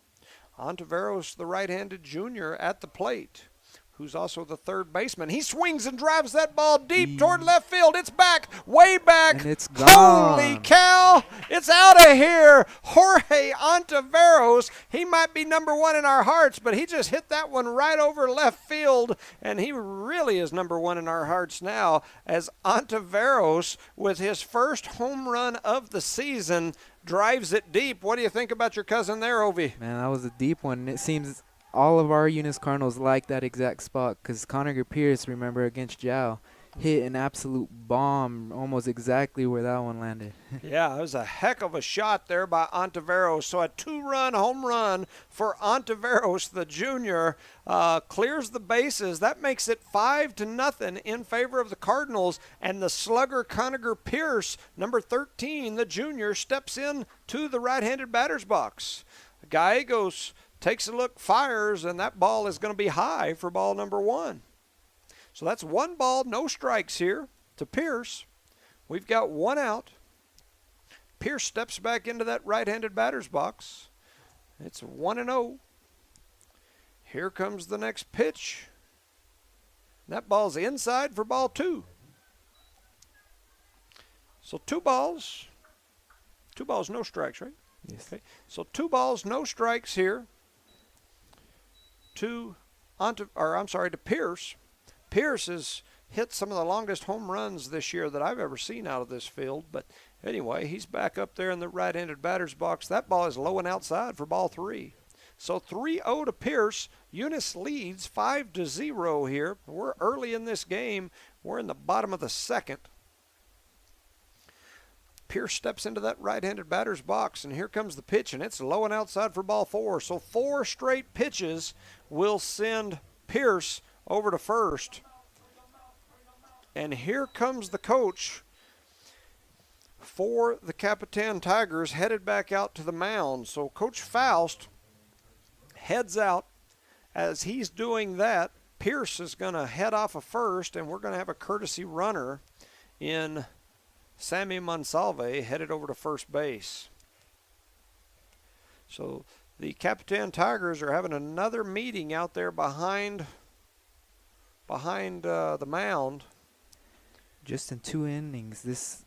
Ontiveros, the right-handed junior, at the plate, who's also the third baseman. He swings and drives that ball deep toward left field. It's back, way back. And it's gone. Holy cow, it's out of here. Jorge Ontiveros, he might be number 1 in our hearts, but he just hit that one right over left field, and he really is number 1 in our hearts now, as Ontiveros, with his first home run of the season, drives it deep. What do you think about your cousin there, Ovi? Man, that was a deep one. It seems all of our Eunice Cardinals like that exact spot, because Conner Pierce, remember, against Jow, hit an absolute bomb almost exactly where that one landed. Yeah, it was a heck of a shot there by Ontiveros. So a 2-run home run for Ontiveros, the junior, clears the bases. That makes it 5-0 in favor of the Cardinals. And the slugger Conner Pierce, number 13, the junior, steps in to the right-handed batter's box. Gallegos takes a look, fires, and that ball is going to be high for ball number 1. So that's 1 ball, no strikes here to Pierce. We've got 1 out. Pierce steps back into that right-handed batter's box. It's 1-0. Here comes the next pitch. That ball's inside for ball 2. So 2 balls. 2 balls, no strikes, right? Yes. Okay. So 2 balls, no strikes here to Pierce. Pierce is hit some of the longest home runs this year that I've ever seen out of this field. But anyway, he's back up there in the right-handed batter's box. That ball is low and outside for ball 3. So 3-0 to Pierce. Eunice leads 5-0 here. We're early in this game. We're in the bottom of the second. Pierce steps into that right-handed batter's box, and here comes the pitch, and it's low and outside for ball 4. So 4 straight pitches will send Pierce over to first. And here comes the coach for the Capitan Tigers headed back out to the mound. So Coach Faust heads out. As he's doing that, Pierce is going to head off of first, and we're going to have a courtesy runner in Sammy Monsalve headed over to first base. So the Capitan Tigers are having another meeting out there behind the mound. Just in 2 innings, this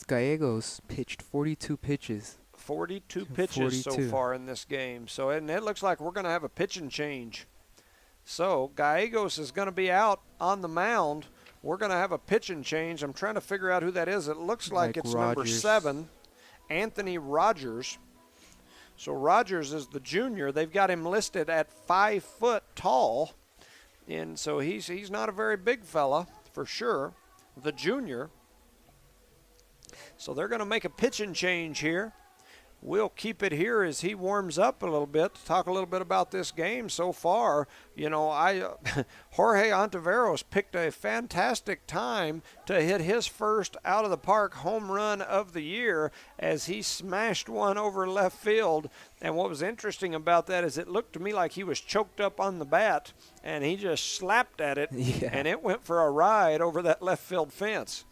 Gallegos pitched 42 pitches. 42 pitches 42. so far in this game. So, and it looks like we're going to have a pitching change. So Gallegos is going to be out on the mound. We're going to have a pitching change. I'm trying to figure out who that is. It looks like it's Rogers. number 7, Anthony Rogers. So Rogers is the junior. They've got him listed at 5 foot tall. And so he's not a very big fella for sure, the junior. So they're going to make a pitching change here. We'll keep it here as he warms up a little bit to talk a little bit about this game so far. You know, Jorge Ontiveros picked a fantastic time to hit his first out of the park home run of the year as he smashed one over left field. And what was interesting about that is it looked to me like he was choked up on the bat and he just slapped at it and it went for a ride over that left field fence.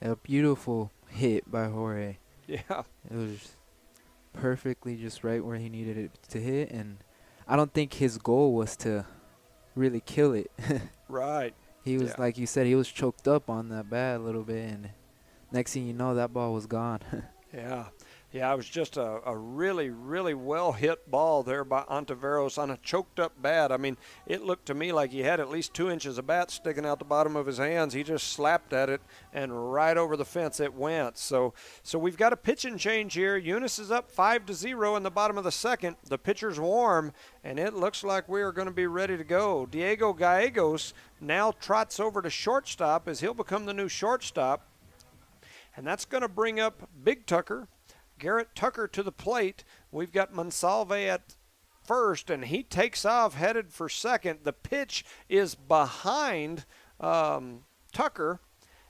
A beautiful hit by Jorge. Yeah. It was perfectly just right where he needed it to hit, and I don't think his goal was to really kill it. Right. He was, like you said, he was choked up on that bat a little bit, and next thing you know, that ball was gone. Yeah. Yeah, it was just a really, really well-hit ball there by Ontiveros on a choked-up bat. I mean, it looked to me like he had at least 2 inches of bat sticking out the bottom of his hands. He just slapped at it, and right over the fence it went. So we've got a pitching change here. Eunice is up 5-0 in the bottom of the second. The pitcher's warm, and it looks like we are going to be ready to go. Diego Gallegos now trots over to shortstop as he'll become the new shortstop. And that's going to bring up Big Tucker. Garrett Tucker to the plate. We've got Monsalve at first, and he takes off headed for second. The pitch is behind Tucker,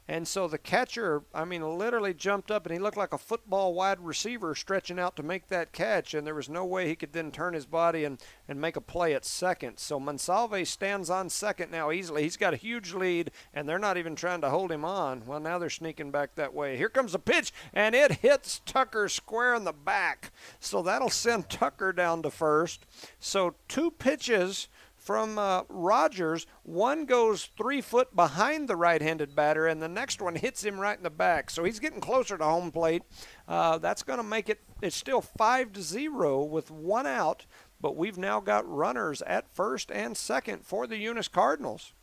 and so the catcher, I mean, literally jumped up, and he looked like a football wide receiver stretching out to make that catch, and there was no way he could then turn his body and make a play at second. So Monsalve stands on second now easily. He's got a huge lead, and they're not even trying to hold him on. Well, now they're sneaking back that way. Here comes the pitch, and it hits Tucker square in the back. So that'll send Tucker down to first. So 2 pitches from Rogers. One goes 3 foot behind the right-handed batter, and the next one hits him right in the back. So he's getting closer to home plate. That's going to make it's still 5-0 with 1 out, but we've now got runners at first and second for the Eunice Cardinals.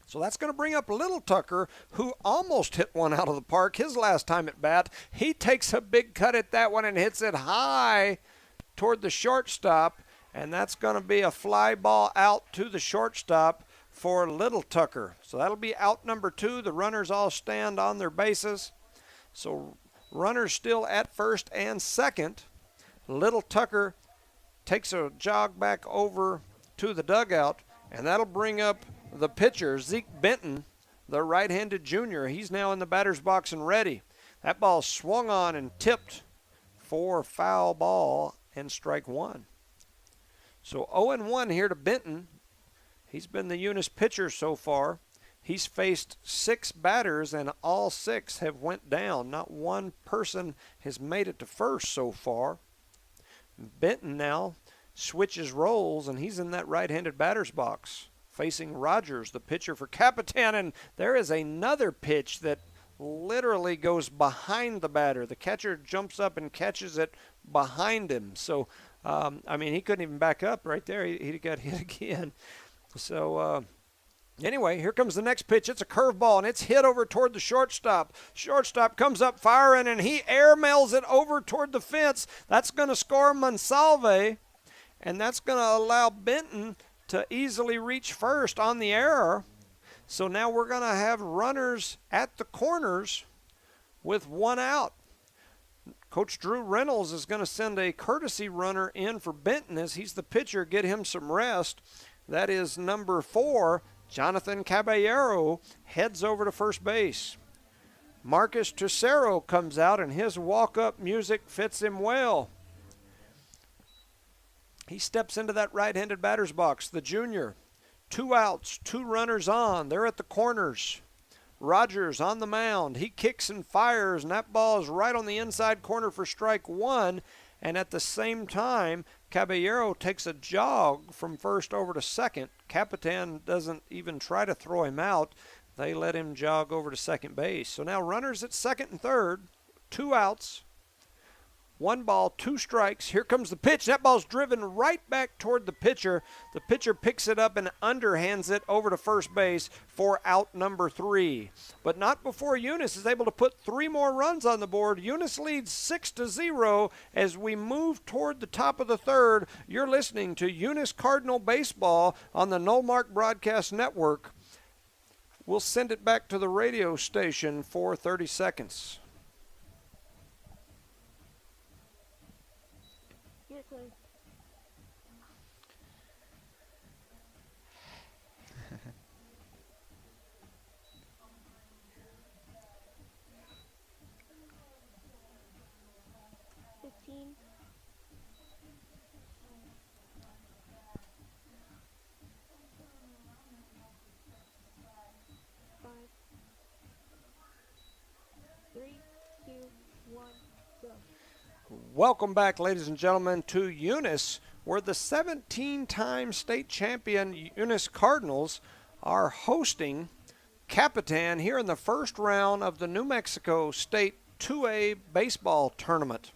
So that's going to bring up Little Tucker, who almost hit one out of the park his last time at bat. He takes a big cut at that one and hits it high toward the shortstop. And that's going to be a fly ball out to the shortstop for Little Tucker. So that'll be out number 2. The runners all stand on their bases. So runners still at first and second. Little Tucker takes a jog back over to the dugout, and that'll bring up the pitcher, Zeke Benton, the right-handed junior. He's now in the batter's box and ready. That ball swung on and tipped for foul ball and strike 1. So 0-1 here to Benton. He's been the Eunice pitcher so far. He's faced 6 batters, and all 6 have went down. Not one person has made it to first so far. Benton now switches roles, and he's in that right-handed batter's box, facing Rogers, the pitcher for Capitan. And there is another pitch that literally goes behind the batter. The catcher jumps up and catches it behind him. So I mean, he couldn't even back up right there. He got hit again. So Anyway, here comes the next pitch. It's a curveball, and it's hit over toward the shortstop. Shortstop comes up firing, and he airmails it over toward the fence. That's going to score Monsalve, and that's going to allow Benton to easily reach first on the error. So now we're going to have runners at the corners with one out. Coach Drew Reynolds is going to send a courtesy runner in for Benton as he's the pitcher, get him some rest. That is number 4. Jonathan Caballero heads over to first base. Marcus Tercero comes out, and his walk-up music fits him well. He steps into that right-handed batter's box, the junior. 2 outs, 2 runners on. They're at the corners. Rogers on the mound. He kicks and fires, and that ball is right on the inside corner for strike 1. And at the same time, Caballero takes a jog from first over to second. Capitan doesn't even try to throw him out. They let him jog over to second base. So now runners at second and third, 2 outs, 1 ball, 2 strikes. Here comes the pitch. That ball's driven right back toward the pitcher. The pitcher picks it up and underhands it over to first base for out number 3. But not before Eunice is able to put 3 more runs on the board. Eunice leads 6-0 as we move toward the top of the third. You're listening to Eunice Cardinal Baseball on the Nullmark Broadcast Network. We'll send it back to the radio station for 30 seconds. Seriously. $15. Five. 3, 2, 1, go. Welcome back, ladies and gentlemen, to Eunice, where the 17-time state champion Eunice Cardinals are hosting Capitan here in the first round of the New Mexico State 2A baseball tournament.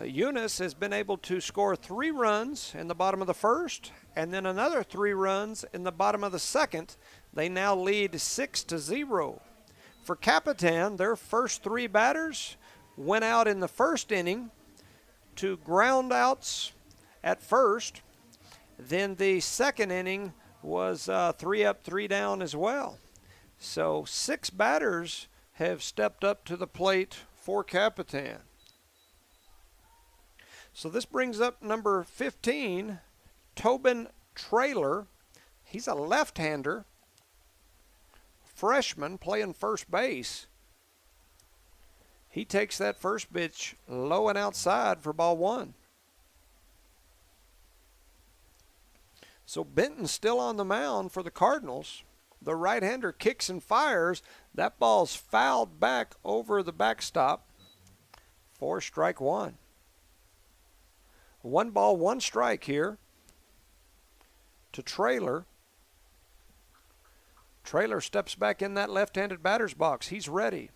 Eunice has been able to score 3 runs in the bottom of the first and then another 3 runs in the bottom of the second. They now lead 6-0. For Capitan, their first 3 batters went out in the first inning to ground outs at first. Then the second inning was 3 up, 3 down as well. So 6 batters have stepped up to the plate for Capitan. So this brings up number 15, Tobin Traylor. He's a left-hander, freshman playing first base. He takes that first pitch low and outside for ball 1. So Benton's still on the mound for the Cardinals. The right-hander kicks and fires. That ball's fouled back over the backstop for strike 1. 1 ball, 1 strike here to Traylor. Traylor steps back in that left-handed batter's box. He's ready.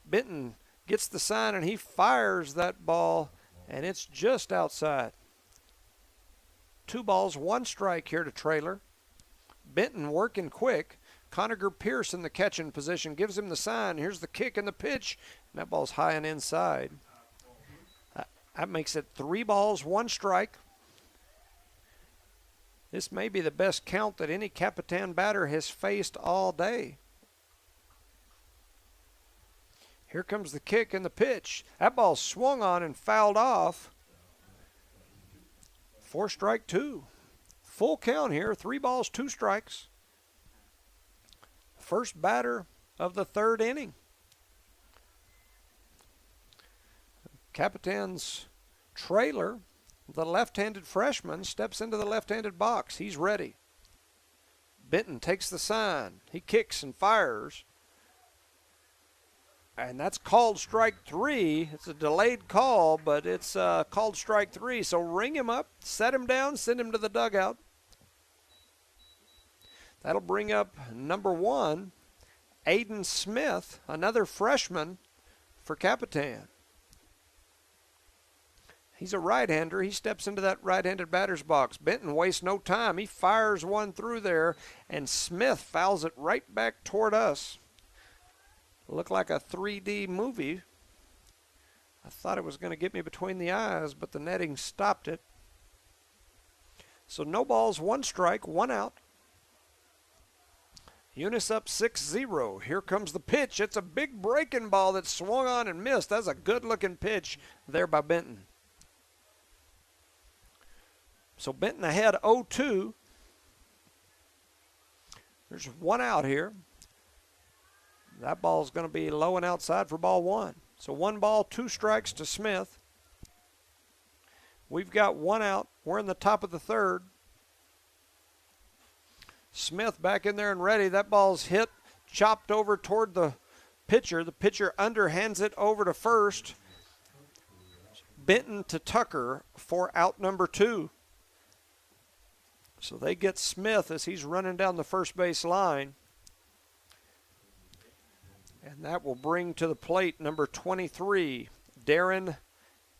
Benton gets the sign, and he fires that ball, and it's just outside. 2 balls, 1 strike here to Traylor. Benton working quick. Conager Pierce in the catching position gives him the sign. Here's the kick and the pitch, and that ball's high and inside. That makes it 3 balls, 1 strike. This may be the best count that any Capitan batter has faced all day. Here comes the kick and the pitch. That ball swung on and fouled off for strike 2. Full count here, 3 balls, 2 strikes. First batter of the 3rd inning. Capitan's Traylor, the left-handed freshman, steps into the left-handed box. He's ready. Benton takes the sign. He kicks and fires. And that's called strike 3. It's a delayed call, but it's called strike 3. So ring him up, set him down, send him to the dugout. That'll bring up number 1, Aidan Smith, another freshman for Capitan. He's a right-hander. He steps into that right-handed batter's box. Benton wastes no time. He fires one through there, and Smith fouls it right back toward us. Looked like a 3D movie. I thought it was going to get me between the eyes, but the netting stopped it. So no balls, 1 strike, 1 out. Eunice up 6-0. Here comes the pitch. It's a big breaking ball that swung on and missed. That's a good-looking pitch there by Benton. So Benton ahead 0-2. There's 1 out here. That ball's going to be low and outside for ball 1. So 1 ball, 2 strikes to Smith. We've got 1 out. We're in the top of the 3rd. Smith back in there and ready. That ball's hit, chopped over toward the pitcher. The pitcher underhands it over to first. Benton to Tucker for out number 2. So they get Smith as he's running down the first base line. And that will bring to the plate number 23, Darren,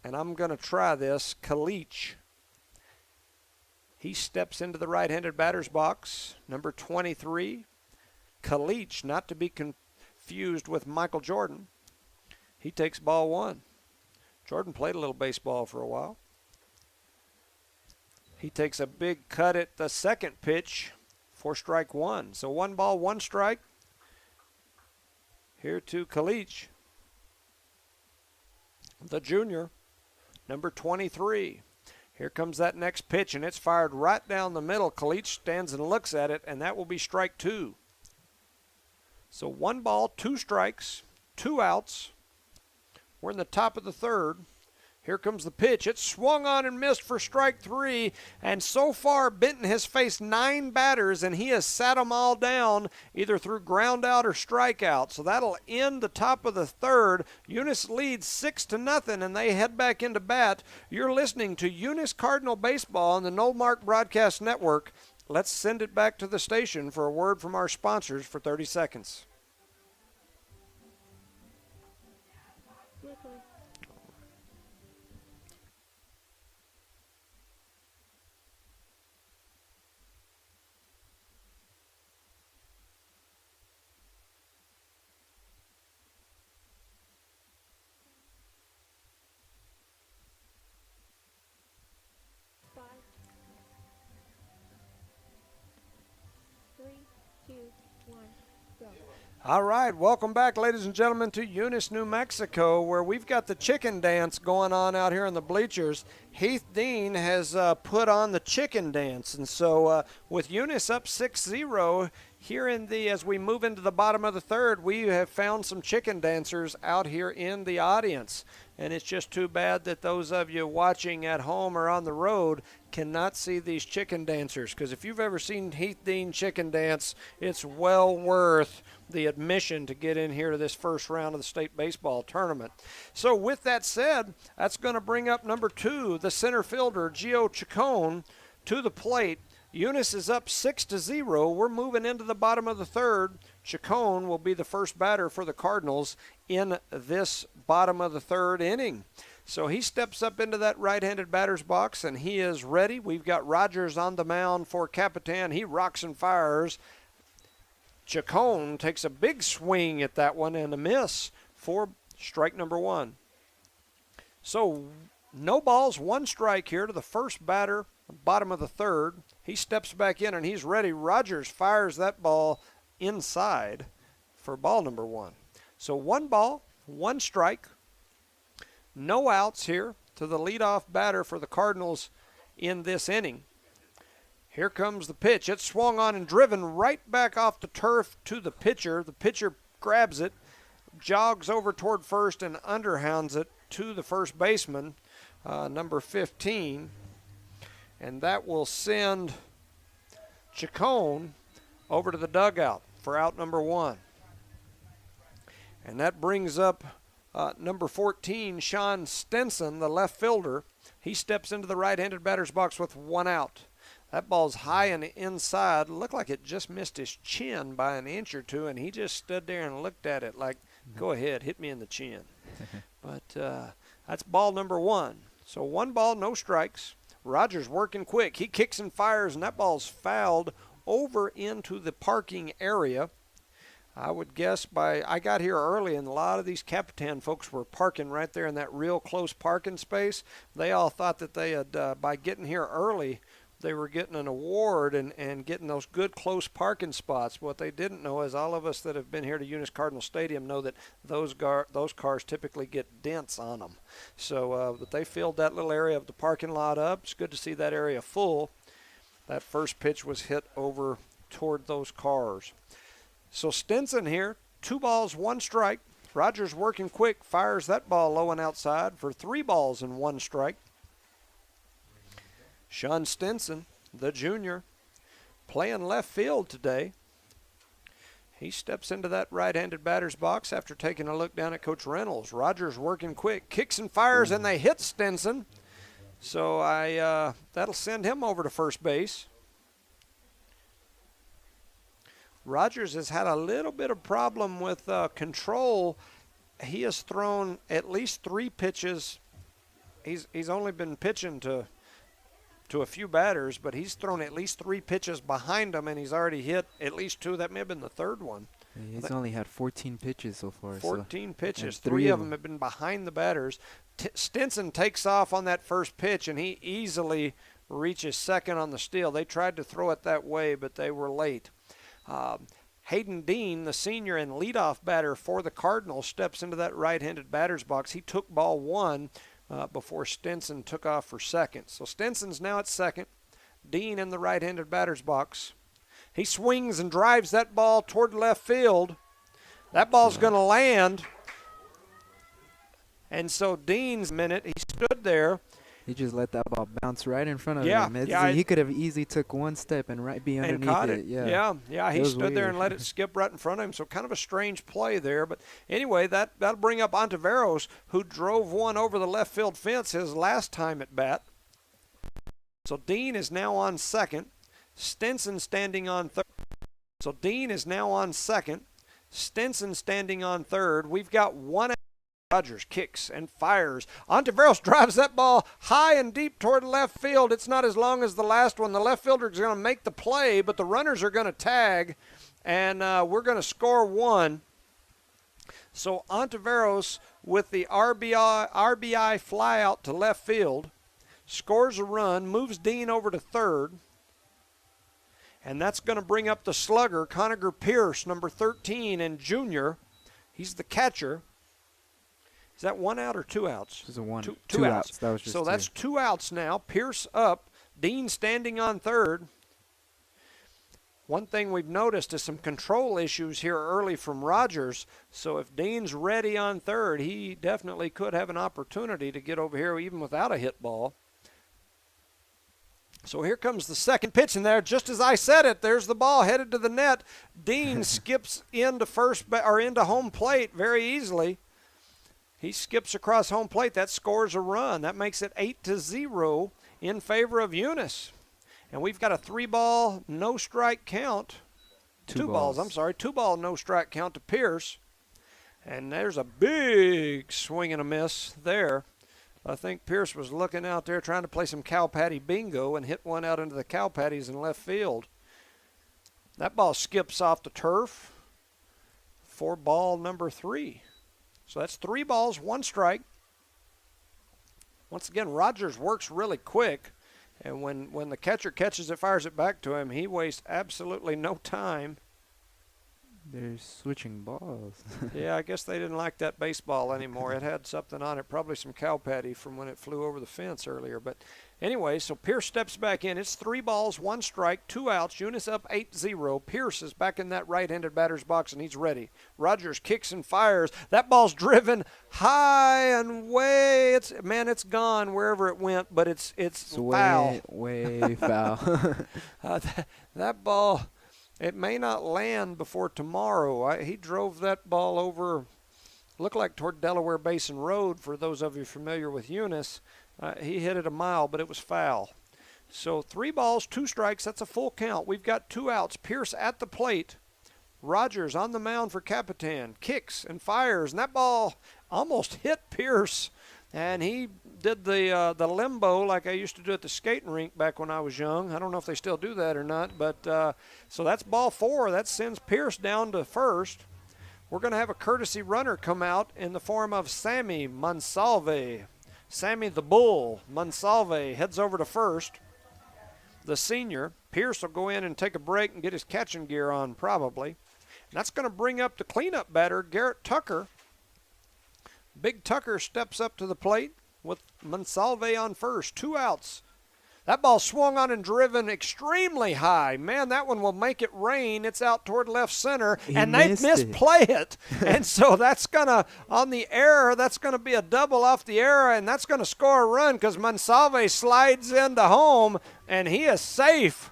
and I'm going to try this, Kalich. He steps into the right-handed batter's box, number 23. Kalich, not to be confused with Michael Jordan. He takes ball 1. Jordan played a little baseball for a while. He takes a big cut at the second pitch for strike 1. So 1 ball, 1 strike. Here to Kalich, the junior, number 23. Here comes that next pitch, and it's fired right down the middle. Kalich stands and looks at it, and that will be strike 2. So 1 ball, 2 strikes, 2 outs. We're in the top of the 3rd. Here comes the pitch. It swung on and missed for strike 3. And so far, Benton has faced 9 batters, and he has sat them all down either through ground out or strikeout. So that'll end the top of the 3rd. Eunice leads 6-0, and they head back into bat. You're listening to Eunice Cardinal Baseball on the Knollmark Broadcast Network. Let's send it back to the station for a word from our sponsors for 30 seconds. All right, welcome back, ladies and gentlemen, to Eunice, New Mexico, where we've got the chicken dance going on out here in the bleachers. Hayden Dean has put on the chicken dance, and so with Eunice up 6-0, here as we move into the bottom of the 3rd, we have found some chicken dancers out here in the audience. And it's just too bad that those of you watching at home or on the road cannot see these chicken dancers, because if you've ever seen Hayden Dean chicken dance, it's well worth the admission to get in here to this first round of the state baseball tournament. So with that said, that's going to bring up number 2, the center fielder, Gio Chacon, to the plate. Eunice is up 6-0. We're moving into the bottom of the 3rd. Chacon will be the first batter for the Cardinals in this bottom of the 3rd inning. So he steps up into that right-handed batter's box, and he is ready. We've got Rogers on the mound for Capitan. He rocks and fires. Chacon takes a big swing at that one and a miss for strike number 1. So no balls, 1 strike here to the first batter, bottom of the 3rd. He steps back in and he's ready. Rogers fires that ball inside for ball number 1. So 1 ball, 1 strike. No outs here to the leadoff batter for the Cardinals in this inning. Here comes the pitch. It's swung on and driven right back off the turf to the pitcher. The pitcher grabs it, jogs over toward first, and underhands it to the first baseman, number 15. And that will send Chacon over to the dugout for out number 1. And that brings up number 14, Sean Stenson, the left fielder. He steps into the right-handed batter's box with 1 out. That ball's high and inside. Looked like it just missed his chin by an inch or 2, and he just stood there and looked at it like, go ahead, hit me in the chin. But that's ball number 1. So 1 ball, no strikes. Rogers working quick. He kicks and fires, and that ball's fouled over into the parking area. I would guess I got here early, and a lot of these Capitan folks were parking right there in that real close parking space. They all thought that they had, by getting here early, they were getting an award and getting those good close parking spots. What they didn't know is all of us that have been here to Eunice Cardinal Stadium know that those cars typically get dents on them. So but they filled that little area of the parking lot up. It's good to see that area full. That first pitch was hit over toward those cars. So Stinson here, 2 balls, 1 strike. Rogers working quick, fires that ball low and outside for 3 balls and 1 strike. Sean Stinson, the junior, playing left field today. He steps into that right-handed batter's box after taking a look down at Coach Reynolds. Rogers working quick, kicks and fires, and they hit Stinson. So that'll send him over to first base. Rogers has had a little bit of problem with control. He has thrown at least 3 pitches. He's only been pitching to a few batters, but he's thrown at least 3 pitches behind him, and he's already hit at least 2. That may have been the 3rd one. Yeah, he's only had 14 pitches so far. 14 pitches. 3 of them have been behind the batters. Stinson takes off on that first pitch, and he easily reaches second on the steal. They tried to throw it that way, but they were late. Hayden Dean, the senior and leadoff batter for the Cardinals, steps into that right-handed batter's box. He took ball 1 before Stinson took off for second. So Stinson's now at second. Dean in the right-handed batter's box. He swings and drives that ball toward left field. That ball's going to land. And so Dean's minute, he stood there. He just let that ball bounce right in front of him. He could have easily took 1 step and be underneath caught it. Yeah. He stood there and let it skip right in front of him. So kind of a strange play there. But anyway, that'll bring up Ontiveros, who drove 1 over the left field fence his last time at bat. So Dean is now on second. Stinson standing on third. So Dean is now on second. Stinson standing on third. We've got 1 out. Rogers kicks and fires. Ontiveros drives that ball high and deep toward left field. It's not as long as the last one. The left fielder is going to make the play, but the runners are going to tag, and we're going to score 1. So Ontiveros with the RBI fly out to left field, scores a run, moves Dean over to third, and that's going to bring up the slugger, Conager Pierce, number 13 and junior. He's the catcher. Is that 1 out or 2 outs? Just a 1. Two outs. That was just so 2. that's 2 outs now. Pierce up. Dean standing on third. One thing we've noticed is some control issues here early from Rogers. So if Dean's ready on third, he definitely could have an opportunity to get over here even without a hit ball. So here comes the second pitch in there. Just as I said it, there's the ball headed to the net. Dean skips into into home plate very easily. He skips across home plate. That scores a run. That makes it 8-0 in favor of Eunice. And we've got a 3-ball, no-strike count. 2 balls, 2-ball, no-strike count to Pierce. And there's a big swing and a miss there. I think Pierce was looking out there trying to play some cow patty bingo and hit one out into the cow patties in left field. That ball skips off the turf for ball number 3. So that's 3 balls, 1 strike. Once again, Rogers works really quick. And when the catcher catches it, fires it back to him, he wastes absolutely no time. They're switching balls. Yeah, I guess they didn't like that baseball anymore. It had something on it, probably some cow patty from when it flew over the fence earlier. But anyway, so Pierce steps back in. It's 3 balls, 1 strike, 2 outs. Eunice up 8-0. Pierce is back in that right-handed batter's box, and he's ready. Rogers kicks and fires. That ball's driven high and way. It's gone wherever it went, but it's foul. Way foul. That ball, it may not land before tomorrow. He drove that ball over, looked like toward Delaware Basin Road, for those of you familiar with Eunice. He hit it a mile, but it was foul. So 3 balls, 2 strikes, that's a full count. We've got 2 outs. Pierce at the plate. Rogers on the mound for Capitan. Kicks and fires, and that ball almost hit Pierce. and he did the limbo like I used to do at the skating rink back when I was young. I don't know if they still do that or not, but so that's ball 4. That sends Pierce down to first. We're going to have a courtesy runner come out in the form of Sammy Monsalve. Sammy the Bull Monsalve heads over to first. The senior, Pierce will go in and take a break and get his catching gear on probably. And that's going to bring up the cleanup batter, Garrett Tucker. Big Tucker steps up to the plate with Monsalve on first. 2 outs. That ball swung on and driven extremely high. Man, that one will make it rain. It's out toward left center, and they misplay it. And so that's going to, on the error, that's going to be a double off the error, and that's going to score a run because Monsalve slides into home, and he is safe.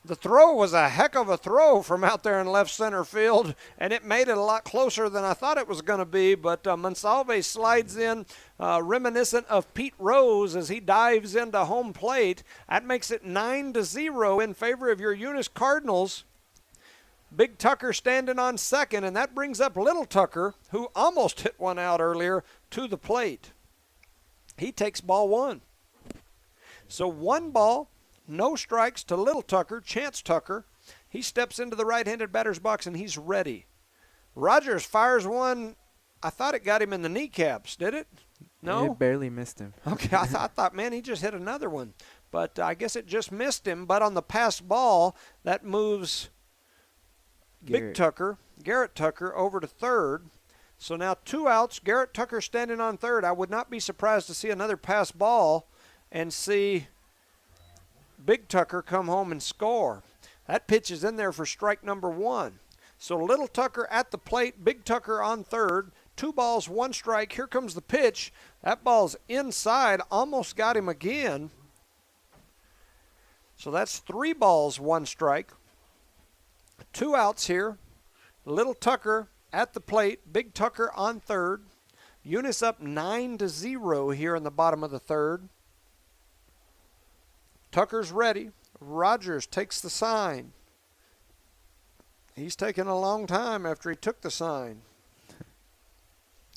The throw was a heck of a throw from out there in left center field, and it made it a lot closer than I thought it was going to be. But Monsalve slides in, reminiscent of Pete Rose as he dives into home plate. That makes it 9-0 in favor of your Eunice Cardinals. Big Tucker standing on second, and that brings up Little Tucker, who almost hit one out earlier, to the plate. He takes ball 1. So 1 ball. No strikes to Little Tucker, Chance Tucker. He steps into the right-handed batter's box, and he's ready. Rogers fires one. I thought it got him in the kneecaps. Did it? No? It barely missed him. Okay, I thought, man, he just hit another one. But I guess it just missed him. But on the passed ball, that moves Garrett Tucker, over to third. So now 2 outs. Garrett Tucker standing on third. I would not be surprised to see another pass ball and see Big Tucker come home and score. That pitch is in there for strike number 1. So Little Tucker at the plate, Big Tucker on third. 2 balls, 1 strike. Here comes the pitch. That ball's inside. Almost got him again. So that's 3 balls, 1 strike. 2 outs here. Little Tucker at the plate, Big Tucker on third. Eunice up 9-0 here in the bottom of the third. Tucker's ready. Rogers takes the sign. He's taken a long time after he took the sign.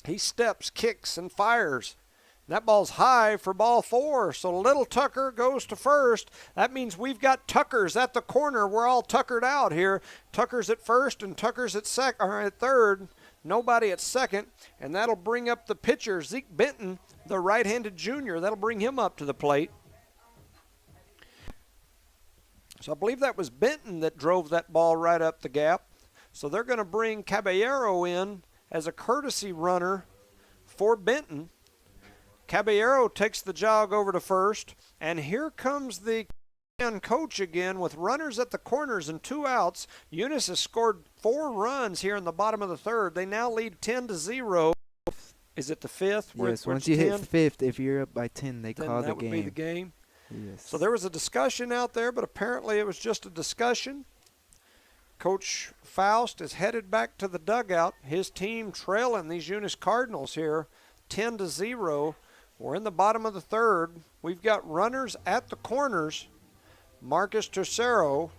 He steps, kicks, and fires. That ball's high for ball 4, so Little Tucker goes to first. That means we've got Tuckers at the corner. We're all tuckered out here. Tucker's at first and Tucker's at third. Nobody at second, and that'll bring up the pitcher, Zeke Benton, the right-handed junior. That'll bring him up to the plate. So I believe that was Benton that drove that ball right up the gap. So they're going to bring Caballero in as a courtesy runner for Benton. Caballero takes the jog over to first. And here comes the coach again with runners at the corners and 2 outs. Eunice has scored 4 runs here in the bottom of the third. They now lead 10-0. Is it the 5th? Yes, once you hit 5th, if you're up by 10, they call the game. That would be the game. Yes. So there was a discussion out there, but apparently it was just a discussion. Coach Faust is headed back to the dugout. His team trailing these Eunice Cardinals here 10-0. We're in the bottom of the third. We've got runners at the corners. Marcus Tercero.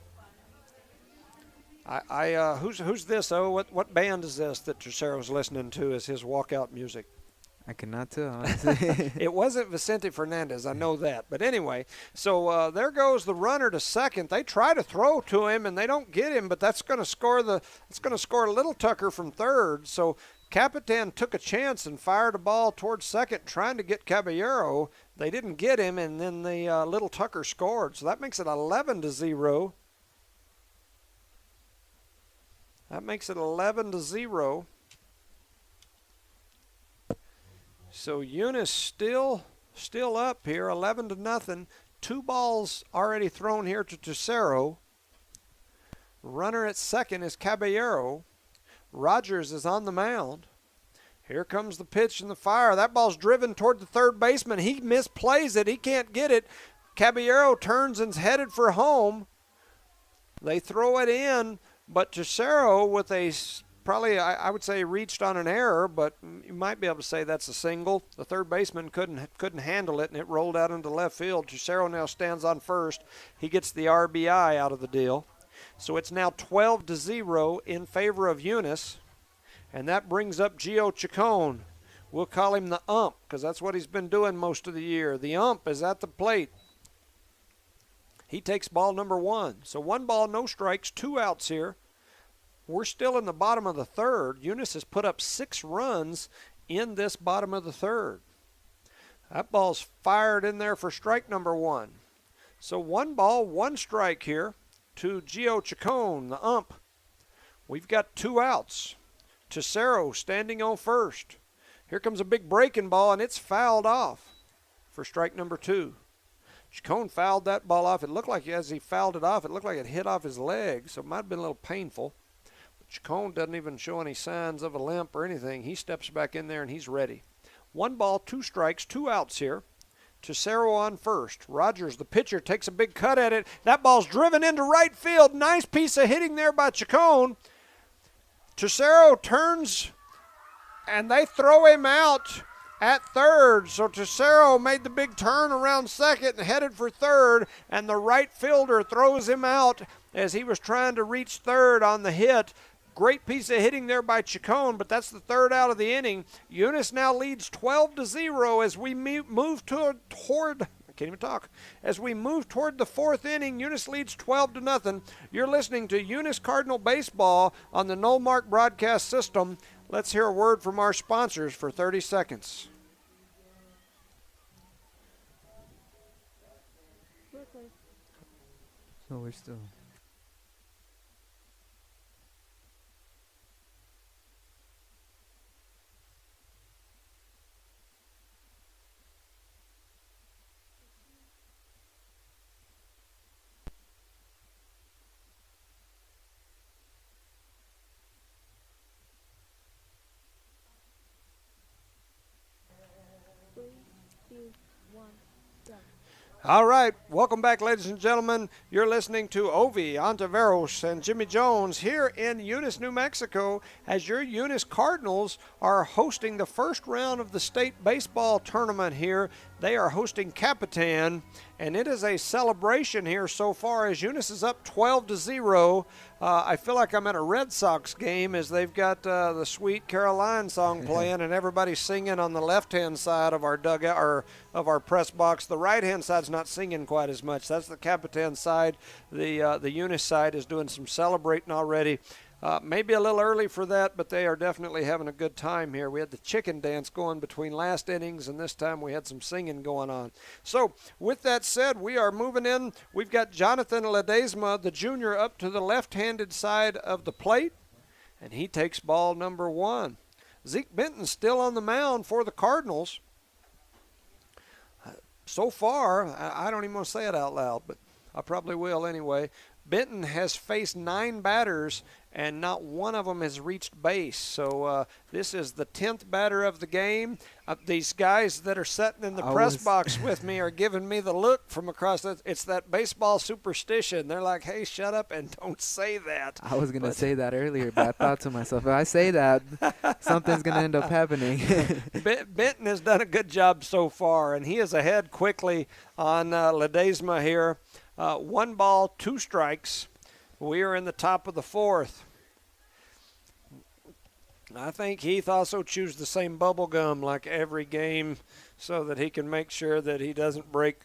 Who's this? Oh, what band is this that Tercero's listening to as his walkout music? I cannot tell, honestly. It wasn't Vicente Fernandez, I know that. But anyway, so there goes the runner to second. They try to throw to him, and they don't get him, but that's going to score Little Tucker from third. So Capitan took a chance and fired a ball towards second, trying to get Caballero. They didn't get him, and then the Little Tucker scored. So that makes it 11-0. That makes it 11-0. So Eunice still up here, 11-0. 2 balls already thrown here to Tercero. Runner at second is Caballero. Rogers is on the mound. Here comes the pitch and the fire. That ball's driven toward the third baseman. He misplays it. He can't get it. Caballero turns and's headed for home. They throw it in, but Tercero with a probably, I would say, reached on an error, but you might be able to say that's a single. The third baseman couldn't handle it, and it rolled out into left field. Tercero now stands on first. He gets the RBI out of the deal. So it's now 12-0 in favor of Eunice, and that brings up Gio Chacon. We'll call him the ump because that's what he's been doing most of the year. The ump is at the plate. He takes ball number 1. So 1 ball, no strikes, 2 outs here. We're still in the bottom of the third. Eunice has put up 6 runs in this bottom of the third. That ball's fired in there for strike number 1. So 1 ball, 1 strike here to Gio Chacon, the ump. We've got 2 outs. Tesoro standing on first. Here comes a big breaking ball, and it's fouled off for strike number 2. Chacon fouled that ball off. It looked like as he fouled it off, it looked like it hit off his leg, so it might have been a little painful. But Chacon doesn't even show any signs of a limp or anything. He steps back in there, and he's ready. 1 ball, 2 strikes, 2 outs here. Tesoro on first. Rogers, the pitcher, takes a big cut at it. That ball's driven into right field. Nice piece of hitting there by Chacon. Tesoro turns, and they throw him out at third. So Tesoro made the big turn around second and headed for third, and the right fielder throws him out as he was trying to reach third on the hit. Great piece of hitting there by Chacon, but that's the 3rd out of the inning. Eunice now leads 12-0 as we move toward I can't even talk. As we move toward the 4th inning, Eunice leads 12-0. You're listening to Eunice Cardinal Baseball on the Nullmark Broadcast System. Let's hear a word from our sponsors for 30 seconds. So we're still. All right, welcome back, ladies and gentlemen. You're listening to Ovi, Ontiveros, and Jimmy Jones here in Eunice, New Mexico, as your Eunice Cardinals are hosting the first round of the state baseball tournament here. They are hosting Capitan, and it is a celebration here so far as Eunice is up 12-0. I feel like I'm at a Red Sox game as they've got the Sweet Caroline song playing and everybody's singing on the left-hand side of our dugout or of our press box. The right-hand side's not singing quite as much. That's the Capitan side. The Eunice side is doing some celebrating already. Maybe a little early for that, but they are definitely having a good time here. We had the chicken dance going between last innings, and this time we had some singing going on. So, with that said, we are moving in. We've got Jonathan Ledesma, the junior, up to the left-handed side of the plate, and he takes ball number 1. Zeke Benton's still on the mound for the Cardinals. So far, I don't even want to say it out loud, but I probably will anyway. Benton has faced 9 batters, and not one of them has reached base. So this is the 10th batter of the game. These guys that are sitting in the press box with me are giving me the look from across. It's that baseball superstition. They're like, hey, shut up and don't say that. I was going to say that earlier, but I thought to myself, if I say that, something's going to end up happening. Benton has done a good job so far, and he is ahead quickly on Ledesma here. 1 ball, 2 strikes. We are in the top of the 4th. I think Heath also chews the same bubble gum like every game so that he can make sure that he doesn't break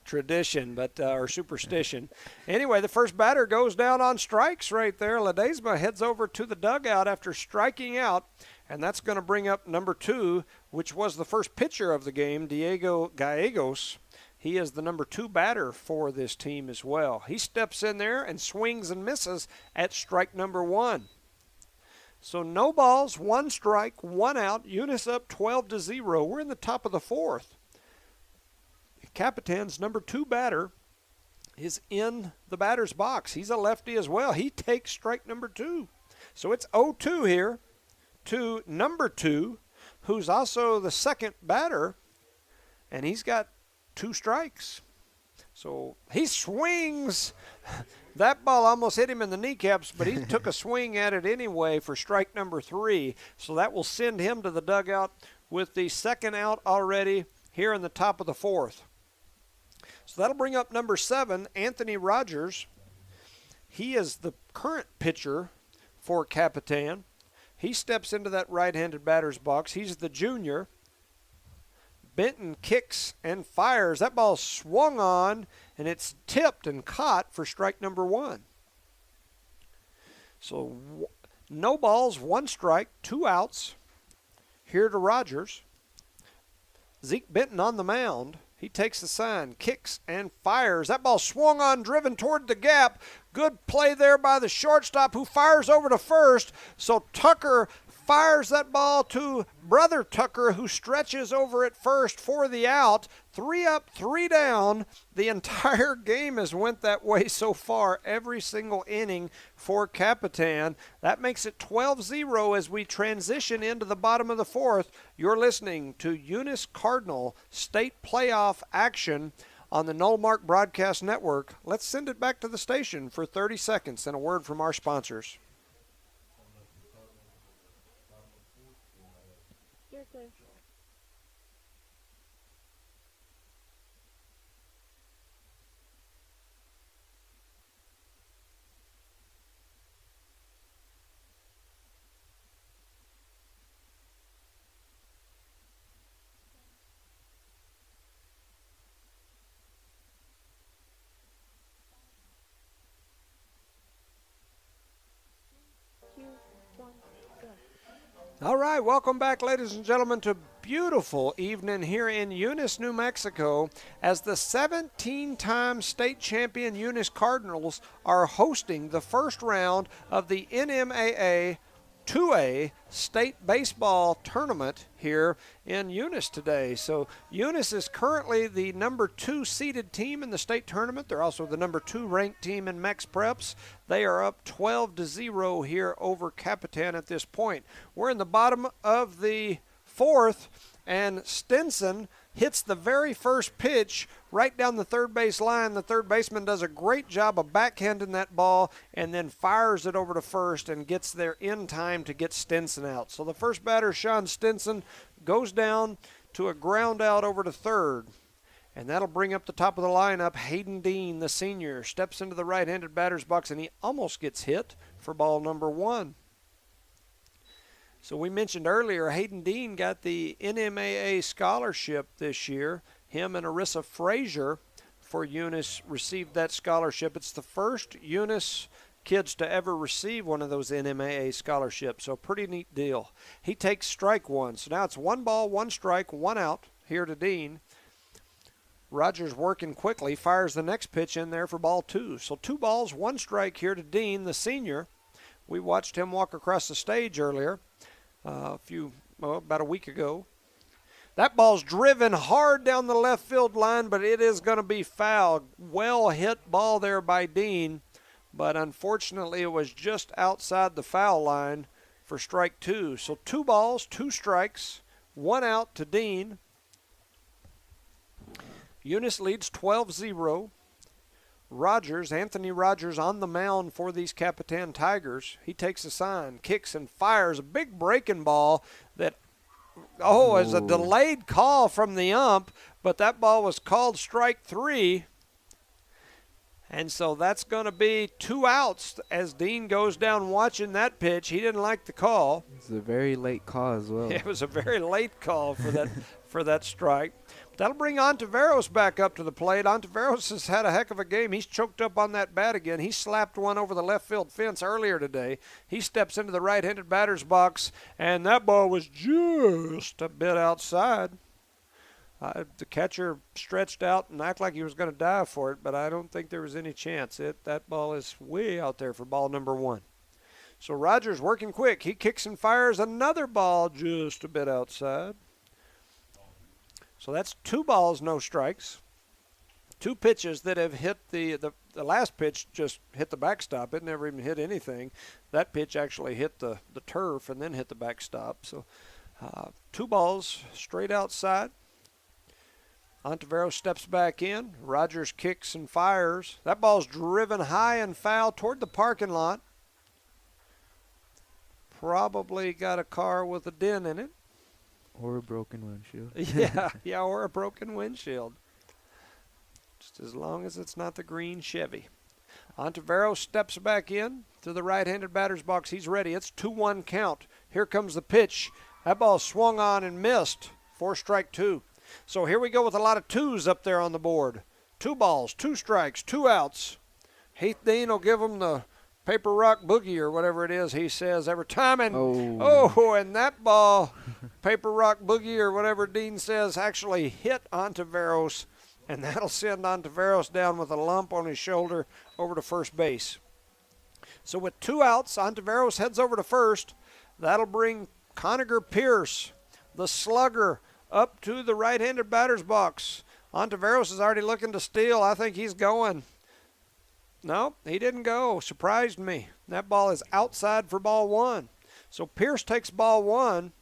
tradition or superstition. Anyway, the first batter goes down on strikes right there. Ledesma heads over to the dugout after striking out, and that's going to bring up number 2, which was the first pitcher of the game, Diego Gallegos. He is the number 2 batter for this team as well. He steps in there and swings and misses at strike number 1. So no balls, 1 strike, 1 out. Eunice up 12-0. We're in the top of the 4th. Capitan's number 2 batter is in the batter's box. He's a lefty as well. He takes strike number 2. So it's 0-2 here to number 2, who's also the second batter, and he's got 2 strikes. So he swings. That ball almost hit him in the kneecaps, but he took a swing at it anyway for strike number 3. So that will send him to the dugout with the second out already here in the top of the 4th. So that'll bring up number 7, Anthony Rogers. He is the current pitcher for Capitan. He steps into that right-handed batter's box. He's the junior. Benton kicks and fires. That ball swung on, and it's tipped and caught for strike number 1. So no balls, 1 strike, 2 outs. Here to Rogers. Zeke Benton on the mound. He takes the sign, kicks and fires. That ball swung on, driven toward the gap. Good play there by the shortstop, who fires over to first. So Tucker fires that ball to brother Tucker, who stretches over at first for the out. 3 up, 3 down. The entire game has went that way so far, every single inning for Capitan. That makes it 12-0 as we transition into the bottom of the 4th. You're listening to Eunice Cardinal State Playoff action on the Nullmark Broadcast Network. Let's send it back to the station for 30 seconds and a word from our sponsors. You're clear. Two, one, go. All right, welcome back, ladies and gentlemen, to a beautiful evening here in Eunice, New Mexico, as the 17-time state champion Eunice Cardinals are hosting the first round of the NMAA 2A state baseball tournament here in Eunice today. So Eunice is currently the number 2 seeded team in the state tournament. They're also the number 2 ranked team in Mex Preps. They are up 12-0 here over Capitan at this point. We're in the bottom of the 4th, and Stinson hits the very first pitch right down the third base line. The third baseman does a great job of backhanding that ball and then fires it over to first and gets there in time to get Stinson out. So the first batter, Sean Stinson, goes down to a ground out over to third. And that'll bring up the top of the lineup. Hayden Dean, the senior, steps into the right-handed batter's box, and he almost gets hit for ball number 1. So we mentioned earlier, Hayden Dean got the NMAA scholarship this year. Him and Arissa Frazier for Eunice received that scholarship. It's the first Eunice kids to ever receive one of those NMAA scholarships, so pretty neat deal. He takes strike 1. So now it's 1 ball, 1 strike, 1 out here to Dean. Rogers working quickly, fires the next pitch in there for ball 2. So 2 balls, 1 strike here to Dean, the senior. We watched him walk across the stage earlier. About a week ago. That ball's driven hard down the left field line, but it is going to be foul. Well hit ball there by Dean, but unfortunately it was just outside the foul line for strike 2. So 2 balls, 2 strikes, 1 out to Dean. Eunice leads 12-0. Anthony Rogers on the mound for these Capitan Tigers. He takes a sign, kicks and fires a big breaking ball that, is a delayed call from the ump, but that ball was called strike 3. And so that's going to be 2 outs as Dean goes down watching that pitch. He didn't like the call. It's a very late call as well. It was a very late call for that for that strike. That'll bring Ontiveros back up to the plate. Ontiveros has had a heck of a game. He's choked up on that bat again. He slapped one over the left field fence earlier today. He steps into the right-handed batter's box, and that ball was just a bit outside. The catcher stretched out and acted like he was going to dive for it, but I don't think there was any chance. That ball is way out there for ball number 1. So Rogers working quick. He kicks and fires another ball just a bit outside. So that's 2 balls, no strikes. 2 pitches that have hit the last pitch just hit the backstop. It never even hit anything. That pitch actually hit the turf and then hit the backstop. So 2 balls straight outside. Ontiveros steps back in. Rogers kicks and fires. That ball's driven high and foul toward the parking lot. Probably got a car with a dent in it. Or a broken windshield. yeah, or a broken windshield. Just as long as it's not the green Chevy. Ontiveros steps back in to the right-handed batter's box. He's ready. It's 2-1 count Here comes the pitch. That ball swung on and missed for strike 2. So here we go with a lot of 2s up there on the board. 2 balls, 2 strikes, 2 outs. Hayden Dean will give him the paper rock boogie or whatever it is he says every time. And and that ball, paper rock boogie or whatever Dean says, actually hit Ontiveros, and that'll send Ontiveros down with a lump on his shoulder over to first base. So with 2 outs, Ontiveros heads over to first. That'll bring Conager Pierce, the slugger, up to the right-handed batter's box. Ontiveros is already looking to steal. I think he's going. No, he didn't go. Surprised me. That ball is outside for ball 1. So Pierce takes ball 1.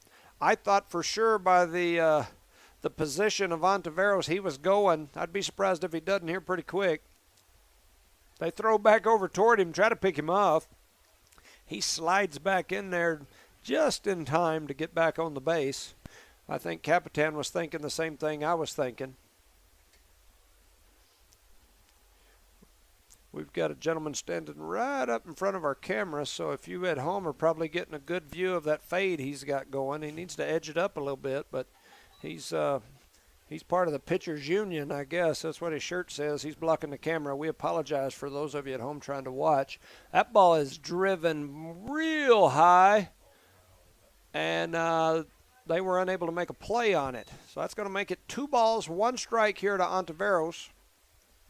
I thought for sure by the position of Ontiveros he was going. I'd be surprised if he doesn't here pretty quick. They throw back over toward him, try to pick him off. He slides back in there just in time to get back on the base. I think Capitan was thinking the same thing I was thinking. We've got a gentleman standing right up in front of our camera, so if you at home are probably getting a good view of that fade he's got going. He needs to edge it up a little bit, but he's part of the pitchers union, I guess. That's what his shirt says. He's blocking the camera. We apologize for those of you at home trying to watch. That ball is driven real high, and they were unable to make a play on it. So that's going to make it 2 balls, 1 strike here to Ontiveros.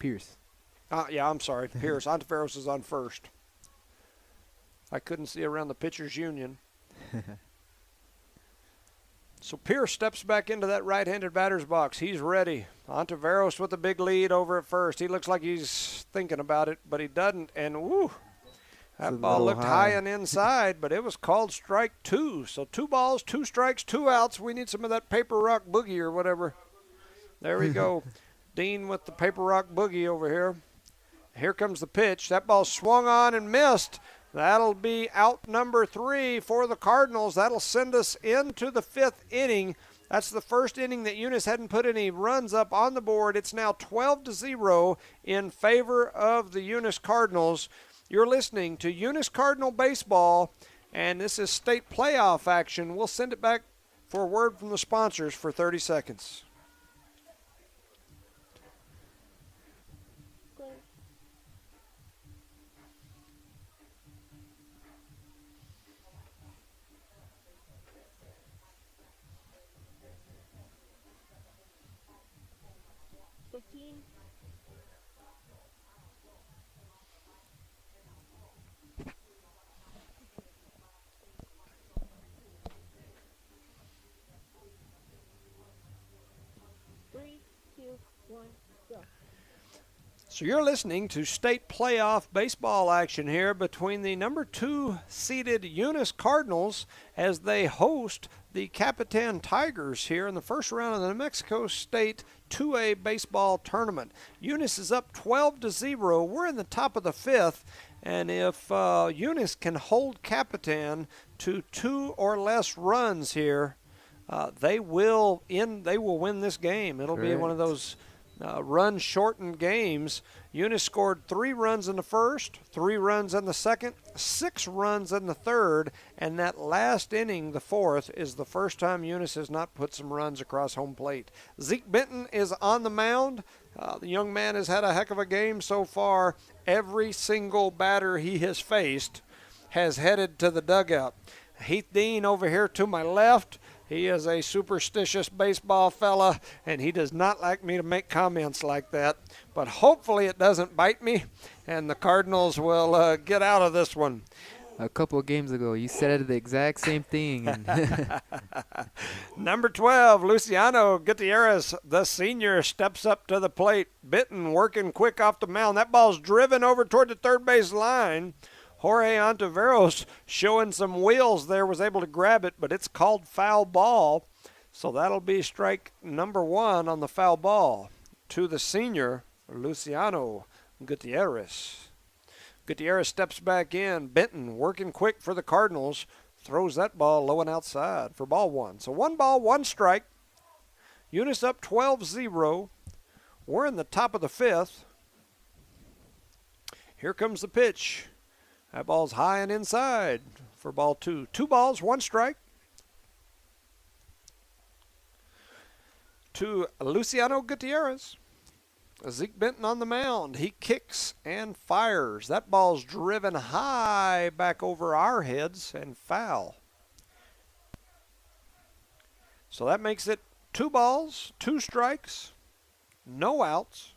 Pierce. I'm sorry, Pierce. Ontiveros is on first. I couldn't see around the pitchers union. So Pierce steps back into that right-handed batter's box. He's ready. Ontiveros with a big lead over at first. He looks like he's thinking about it, but he doesn't. And woo, that ball looked high and inside, but it was called strike 2. So 2 balls, 2 strikes, 2 outs. We need some of that paper rock boogie or whatever. There we go. Dean with the paper rock boogie over here. Here comes the pitch. That ball swung on and missed. That'll be out number 3 for the Cardinals. That'll send us into the 5th inning. That's the first inning that Eunice hadn't put any runs up on the board. It's now 12-0 in favor of the Eunice Cardinals. You're listening to Eunice Cardinal Baseball, and this is state playoff action. We'll send it back for a word from the sponsors for 30 seconds. So you're listening to state playoff baseball action here between the number 2 seeded Eunice Cardinals as they host the Capitan Tigers here in the first round of the New Mexico State 2A baseball tournament. Eunice is up 12-0. We're in the top of the 5th, and if Eunice can hold Capitan to 2 or less runs here, they will win this game. It'll be one of those run-shortened games. Eunice scored 3 runs in the first, 3 runs in the second, 6 runs in the third, and that last inning, the 4th, is the first time Eunice has not put some runs across home plate. Zeke Benton is on the mound. The young man has had a heck of a game so far. Every single batter he has faced has headed to the dugout. Heath Dean over here to my left. He is a superstitious baseball fella, and he does not like me to make comments like that. But hopefully it doesn't bite me, and the Cardinals will get out of this one. A couple of games ago, you said the exact same thing. Number 12, Luciano Gutierrez, the senior, steps up to the plate. Benton working quick off the mound. That ball's driven over toward the third base line. Jorge Ontiveros showing some wheels there, was able to grab it, but it's called foul ball. So that'll be strike number 1 on the foul ball to the senior, Luciano Gutierrez. Gutierrez steps back in. Benton working quick for the Cardinals. Throws that ball low and outside for ball 1. So 1 ball, 1 strike. Eunice up 12-0. We're in the top of the 5th. Here comes the pitch. That ball's high and inside for ball 2. 2 balls, 1 strike. To Luciano Gutierrez. Zeke Benton on the mound. He kicks and fires. That ball's driven high back over our heads and foul. So that makes it 2 balls, 2 strikes, no outs.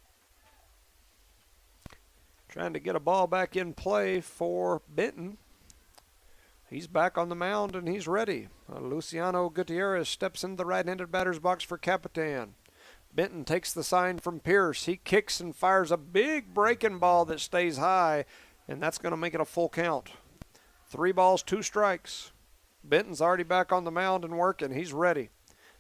Trying to get a ball back in play for Benton. He's back on the mound and he's ready. Luciano Gutierrez steps into the right-handed batter's box for Capitan. Benton takes the sign from Pierce. He kicks and fires a big breaking ball that stays high, and that's going to make it a full count. 3 balls, 2 strikes. Benton's already back on the mound and working. He's ready.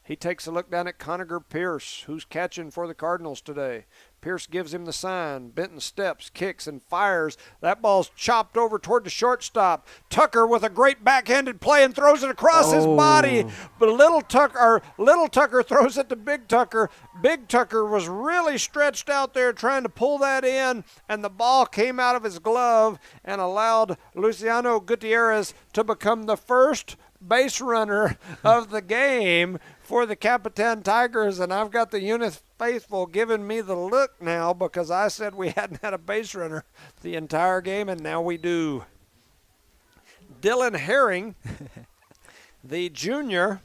He takes a look down at Conager Pierce, who's catching for the Cardinals today. Pierce gives him the sign. Benton steps, kicks, and fires. That ball's chopped over toward the shortstop. Tucker with a great backhanded play and throws it across his body. But Little Tucker throws it to Big Tucker. Big Tucker was really stretched out there trying to pull that in, and the ball came out of his glove and allowed Luciano Gutierrez to become the first base runner of the game for the Capitan Tigers. And I've got the Eunice faithful giving me the look now because I said we hadn't had a base runner the entire game, and now we do. Dylan Herring, the junior,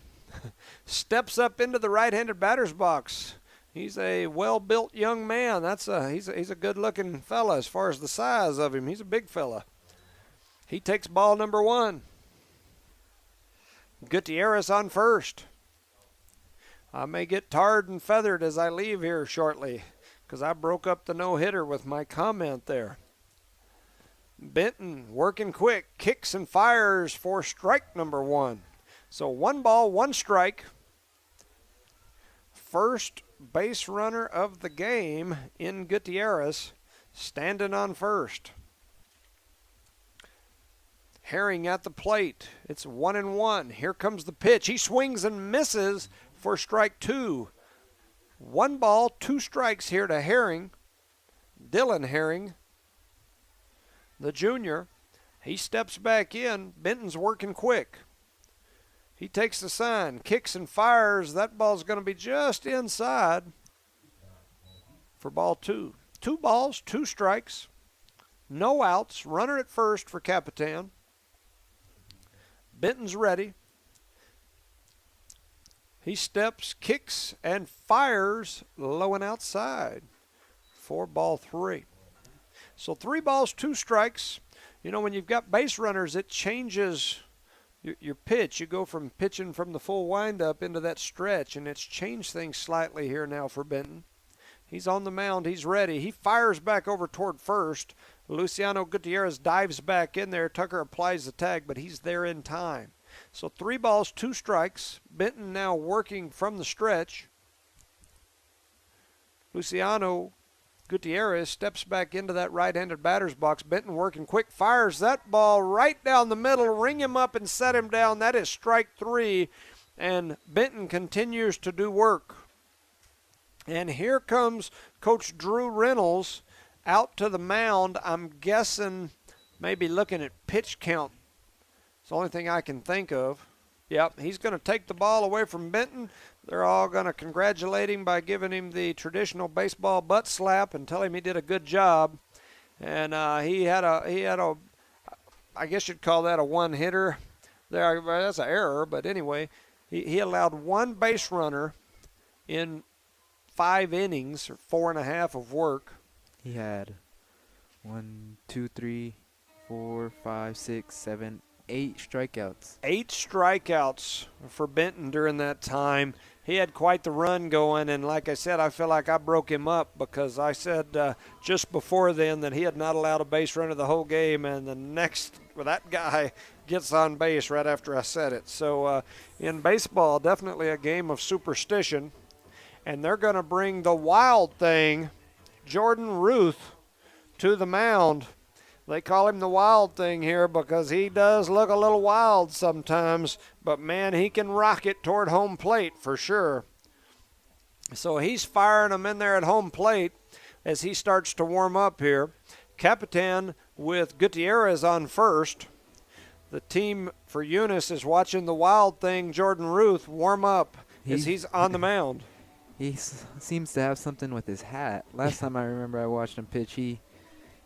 steps up into the right-handed batter's box. He's a well-built young man. He's a good-looking fella as far as the size of him. He's a big fella. He takes ball number 1. Gutierrez on first. I may get tarred and feathered as I leave here shortly because I broke up the no-hitter with my comment there. Benton working quick, kicks and fires for strike number 1. So 1 ball, 1 strike. First base runner of the game in Gutierrez, standing on first. Herring at the plate. It's 1-1. Here comes the pitch. He swings and misses for strike 2. 1 ball, 2 strikes here to Herring. Dylan Herring, the junior. He steps back in. Benton's working quick. He takes the sign, kicks and fires. That ball's going to be just inside for ball 2. 2 balls, 2 strikes. No outs. Runner at first for Capitan. Benton's ready. He steps, kicks, and fires low and outside for ball 3. So 3 balls, 2 strikes. You know, when you've got base runners, it changes your pitch. You go from pitching from the full windup into that stretch, and it's changed things slightly here now for Benton. He's on the mound. He's ready. He fires back over toward first. Luciano Gutierrez dives back in there. Tucker applies the tag, but he's there in time. So 3 balls, 2 strikes. Benton now working from the stretch. Luciano Gutierrez steps back into that right-handed batter's box. Benton working quick, fires that ball right down the middle, ring him up and set him down. That is strike 3, and Benton continues to do work. And here comes Coach Drew Reynolds out to the mound. I'm guessing maybe looking at pitch count. It's the only thing I can think of. Yep, he's going to take the ball away from Benton. They're all going to congratulate him by giving him the traditional baseball butt slap and tell him he did a good job. And he had a, I guess you'd call that a one-hitter. That's an error, but anyway, he allowed 1 base runner in 5 innings, or 4.5 of work. He had 1, 2, 3, 4, 5, 6, 7, 8 strikeouts. 8 strikeouts for Benton during that time. He had quite the run going, and like I said, I feel like I broke him up because I said just before then that he had not allowed a base runner the whole game, and that guy gets on base right after I said it. So in baseball, definitely a game of superstition, and they're going to bring the wild thing, Jordan Ruth, to the mound. They call him the wild thing here because he does look a little wild sometimes, but man, he can rock it toward home plate for sure. So he's firing them in there at home plate as he starts to warm up here. Capitan with Gutierrez on first. the team for Eunice is watching the Wild Thing, Jordan Ruth, warm up as he's on the mound. He seems to have something with his hat. Last time I remember I watched him pitch, he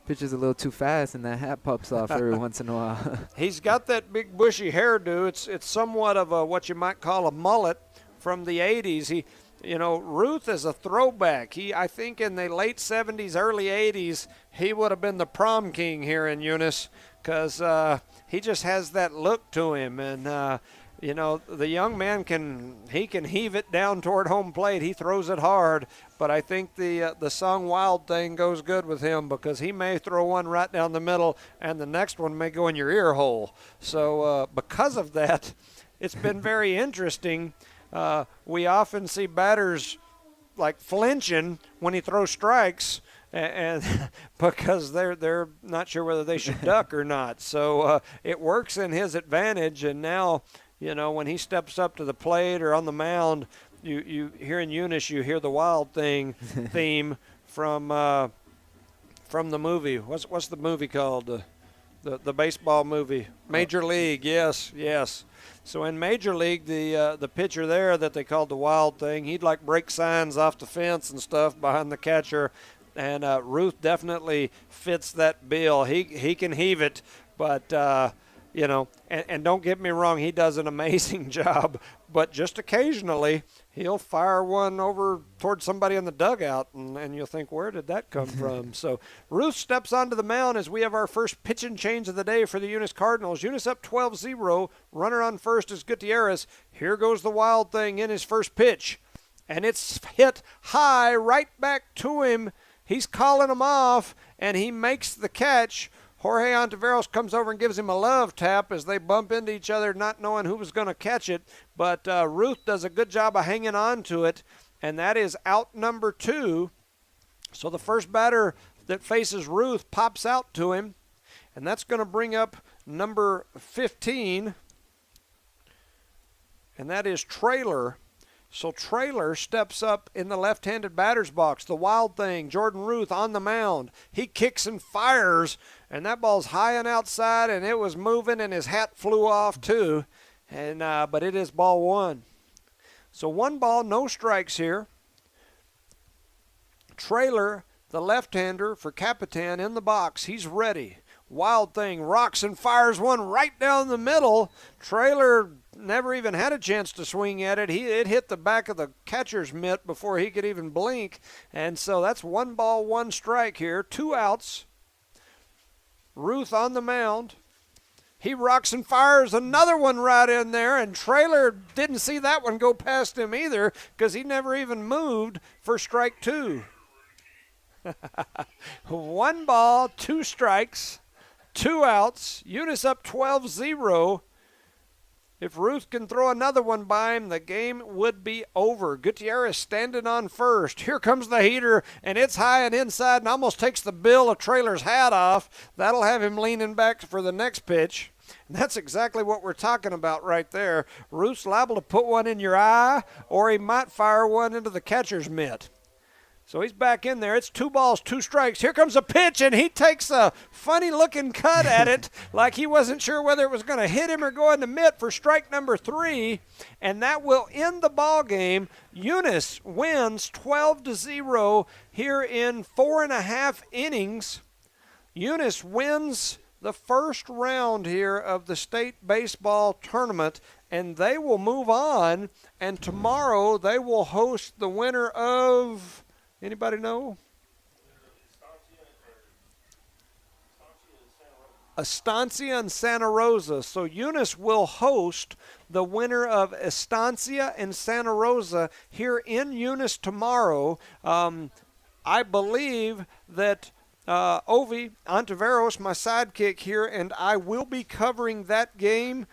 pitches a little too fast, and that hat pops off every once in a while. He's got that big bushy hairdo. It's somewhat of a what you might call a mullet from the 80s. Ruth is a throwback. I think in the late 70s, early 80s, he would have been the prom king here in Eunice because he just has that look to him. And, the young man can heave it down toward home plate. He throws it hard. But I think the song Wild Thing goes good with him because he may throw one right down the middle and the next one may go in your ear hole. So because of that, it's been very interesting. We often see batters like flinching when he throws strikes, and because they're not sure whether they should duck or not. So it works in his advantage. And now, when he steps up to the plate or on the mound, you here in Eunice, you hear the Wild Thing theme from the movie. What's the movie called? The baseball movie, Major League. Yes. So in Major League, the pitcher there that they called the Wild Thing, he'd like break signs off the fence and stuff behind the catcher, and Ruth definitely fits that bill. He can heave it, but and don't get me wrong, he does an amazing job. But just occasionally, he'll fire one over towards somebody in the dugout, and you'll think, where did that come from? So Ruth steps onto the mound as we have our first pitching change of the day for the Eunice Cardinals. Eunice up 12-0. Runner on first is Gutierrez. Here goes the Wild Thing in his first pitch. And it's hit high right back to him. He's calling him off, and he makes the catch. Jorge Ontiveros comes over and gives him a love tap as they bump into each other, not knowing who was going to catch it. But Ruth does a good job of hanging on to it, and that is out number 2. So the first batter that faces Ruth pops out to him, and that's going to bring up number 15, and that is Trailer. So Trailer steps up in the left-handed batter's box. The Wild Thing, Jordan Ruth on the mound. He kicks and fires, and that ball's high and outside, and it was moving, and his hat flew off too. And but it is ball 1. So 1 ball, no strikes here. Trailer, the left-hander for Capitan, in the box. He's ready. Wild Thing rocks and fires one right down the middle. Trailer never even had a chance to swing at it. It hit the back of the catcher's mitt before he could even blink. And so that's 1 ball, 1 strike here. 2 outs. Ruth on the mound. He rocks and fires another one right in there, and Trailer didn't see that one go past him either because he never even moved for strike 2. 1 ball, 2 strikes, 2 outs. Eunice up 12-0. If Ruth can throw another one by him, the game would be over. Gutierrez standing on first. Here comes the heater, and it's high and inside and almost takes the bill of Trailer's hat off. That'll have him leaning back for the next pitch. And that's exactly what we're talking about right there. Ruth's liable to put one in your eye, or he might fire one into the catcher's mitt. So he's back in there. It's 2 balls, 2 strikes. Here comes a pitch, and he takes a funny-looking cut at it like he wasn't sure whether it was going to hit him or go in the mitt for strike number 3, and that will end the ball game. Eunice wins 12-0 here in 4.5 innings. Eunice wins the first round here of the state baseball tournament, and they will move on, and tomorrow they will host the winner of... Anybody know? Estancia and Santa Rosa. So Eunice will host the winner of Estancia and Santa Rosa here in Eunice tomorrow. I believe that Ovi Ontiveros, my sidekick here, and I will be covering that game.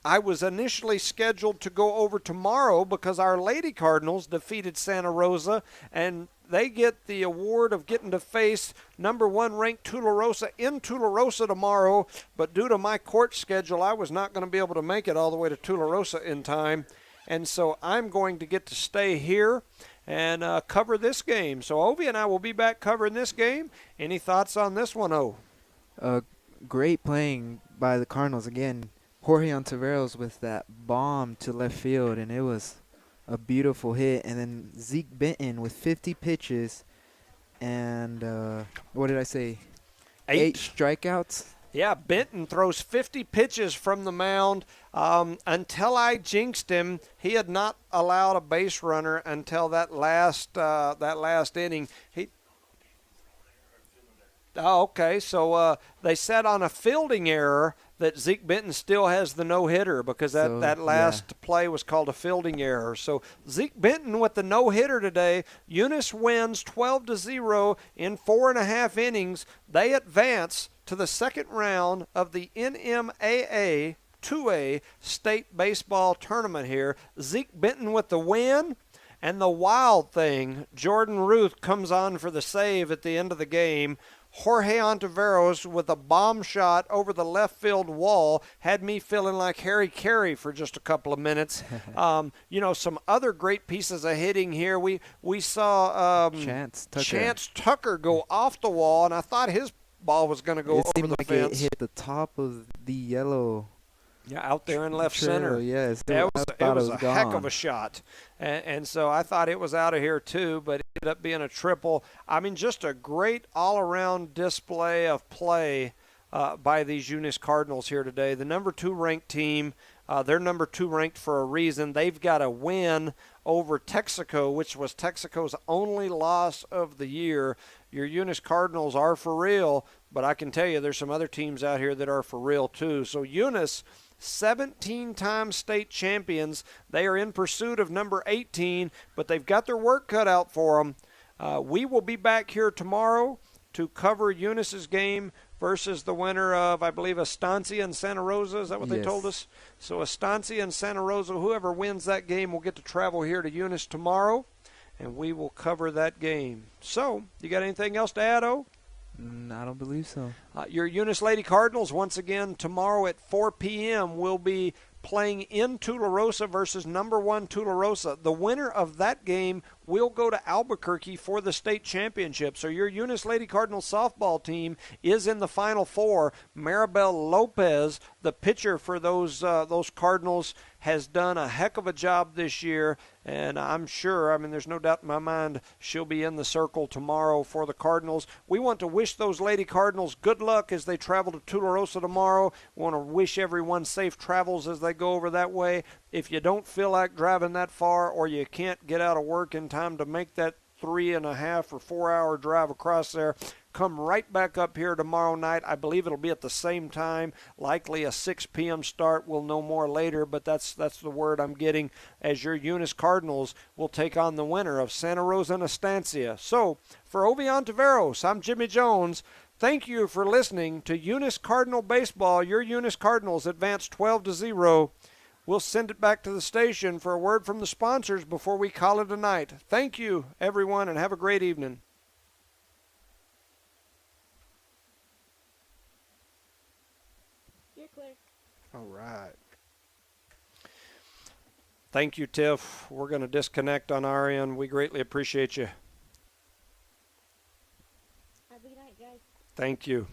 I was initially scheduled to go over tomorrow because our Lady Cardinals defeated Santa Rosa, and they get the award of getting to face number 1 ranked Tularosa in Tularosa tomorrow. But due to my court schedule, I was not going to be able to make it all the way to Tularosa in time. And so I'm going to get to stay here and cover this game. So Ovi and I will be back covering this game. Any thoughts on this one, O? great playing by the Cardinals again. Jorge Ontiveros with that bomb to left field, and it was a beautiful hit. And then Zeke Benton with 50 pitches and what did I say? 8 strikeouts. Yeah, Benton throws 50 pitches from the mound. Until I jinxed him, he had not allowed a base runner until that last inning. Okay. So they said on a fielding error that Zeke Benton still has the no-hitter because that last play was called a fielding error. So Zeke Benton with the no-hitter today. Eunice wins 12-0 in 4.5 innings. They advance to the second round of the NMAA 2A state baseball tournament here. Zeke Benton with the win. And the wild thing, Jordan Ruth comes on for the save at the end of the game. Jorge Ontiveros with a bomb shot over the left field wall had me feeling like Harry Carey for just a couple of minutes. Some other great pieces of hitting here. We saw Chance Tucker go off the wall, and I thought his ball was going to go over the fence. It seemed like it hit the top of the yellow. Yeah, out there in left center. Yes, it was a heck of a shot. And so I thought it was out of here too, but it ended up being a triple. I mean, just a great all-around display of play by these Eunice Cardinals here today. The number 2 ranked team, they're number 2 ranked for a reason. They've got a win over Texaco, which was Texaco's only loss of the year. Your Eunice Cardinals are for real, but I can tell you there's some other teams out here that are for real too. So Eunice, 17-time state champions. They are in pursuit of number 18, but they've got their work cut out for them. We will be back here tomorrow to cover Eunice's game versus the winner of, I believe, Estancia and Santa Rosa. Is that what they told us? So Estancia and Santa Rosa, whoever wins that game will get to travel here to Eunice tomorrow, and we will cover that game. So, you got anything else to add, O? I don't believe so. Your Eunice Lady Cardinals, once again, tomorrow at 4 p.m. will be playing in Tularosa versus number 1 Tularosa. The winner of that game will go to Albuquerque for the state championship. So your Eunice Lady Cardinals softball team is in the Final Four. Maribel Lopez, the pitcher for those Cardinals, has done a heck of a job this year, and I'm sure, there's no doubt in my mind, she'll be in the circle tomorrow for the Cardinals. We want to wish those Lady Cardinals good luck as they travel to Tularosa tomorrow. We want to wish everyone safe travels as they go over that way. If you don't feel like driving that far, or you can't get out of work in time to make that 3.5 or 4 hour drive across there, come right back up here tomorrow night. I believe it'll be at the same time, likely a 6 p.m. start. We'll know more later, but that's the word I'm getting, as your Eunice Cardinals will take on the winner of Santa Rosa and Estancia. So, for Ovi Ontiveros, I'm Jimmy Jones. Thank you for listening to Eunice Cardinal Baseball. Your Eunice Cardinals advance 12-0. We'll send it back to the station for a word from the sponsors before we call it a night. Thank you, everyone, and have a great evening. You're clear. All right. Thank you, Tiff. We're going to disconnect on our end. We greatly appreciate you. Have a good night, guys. Thank you.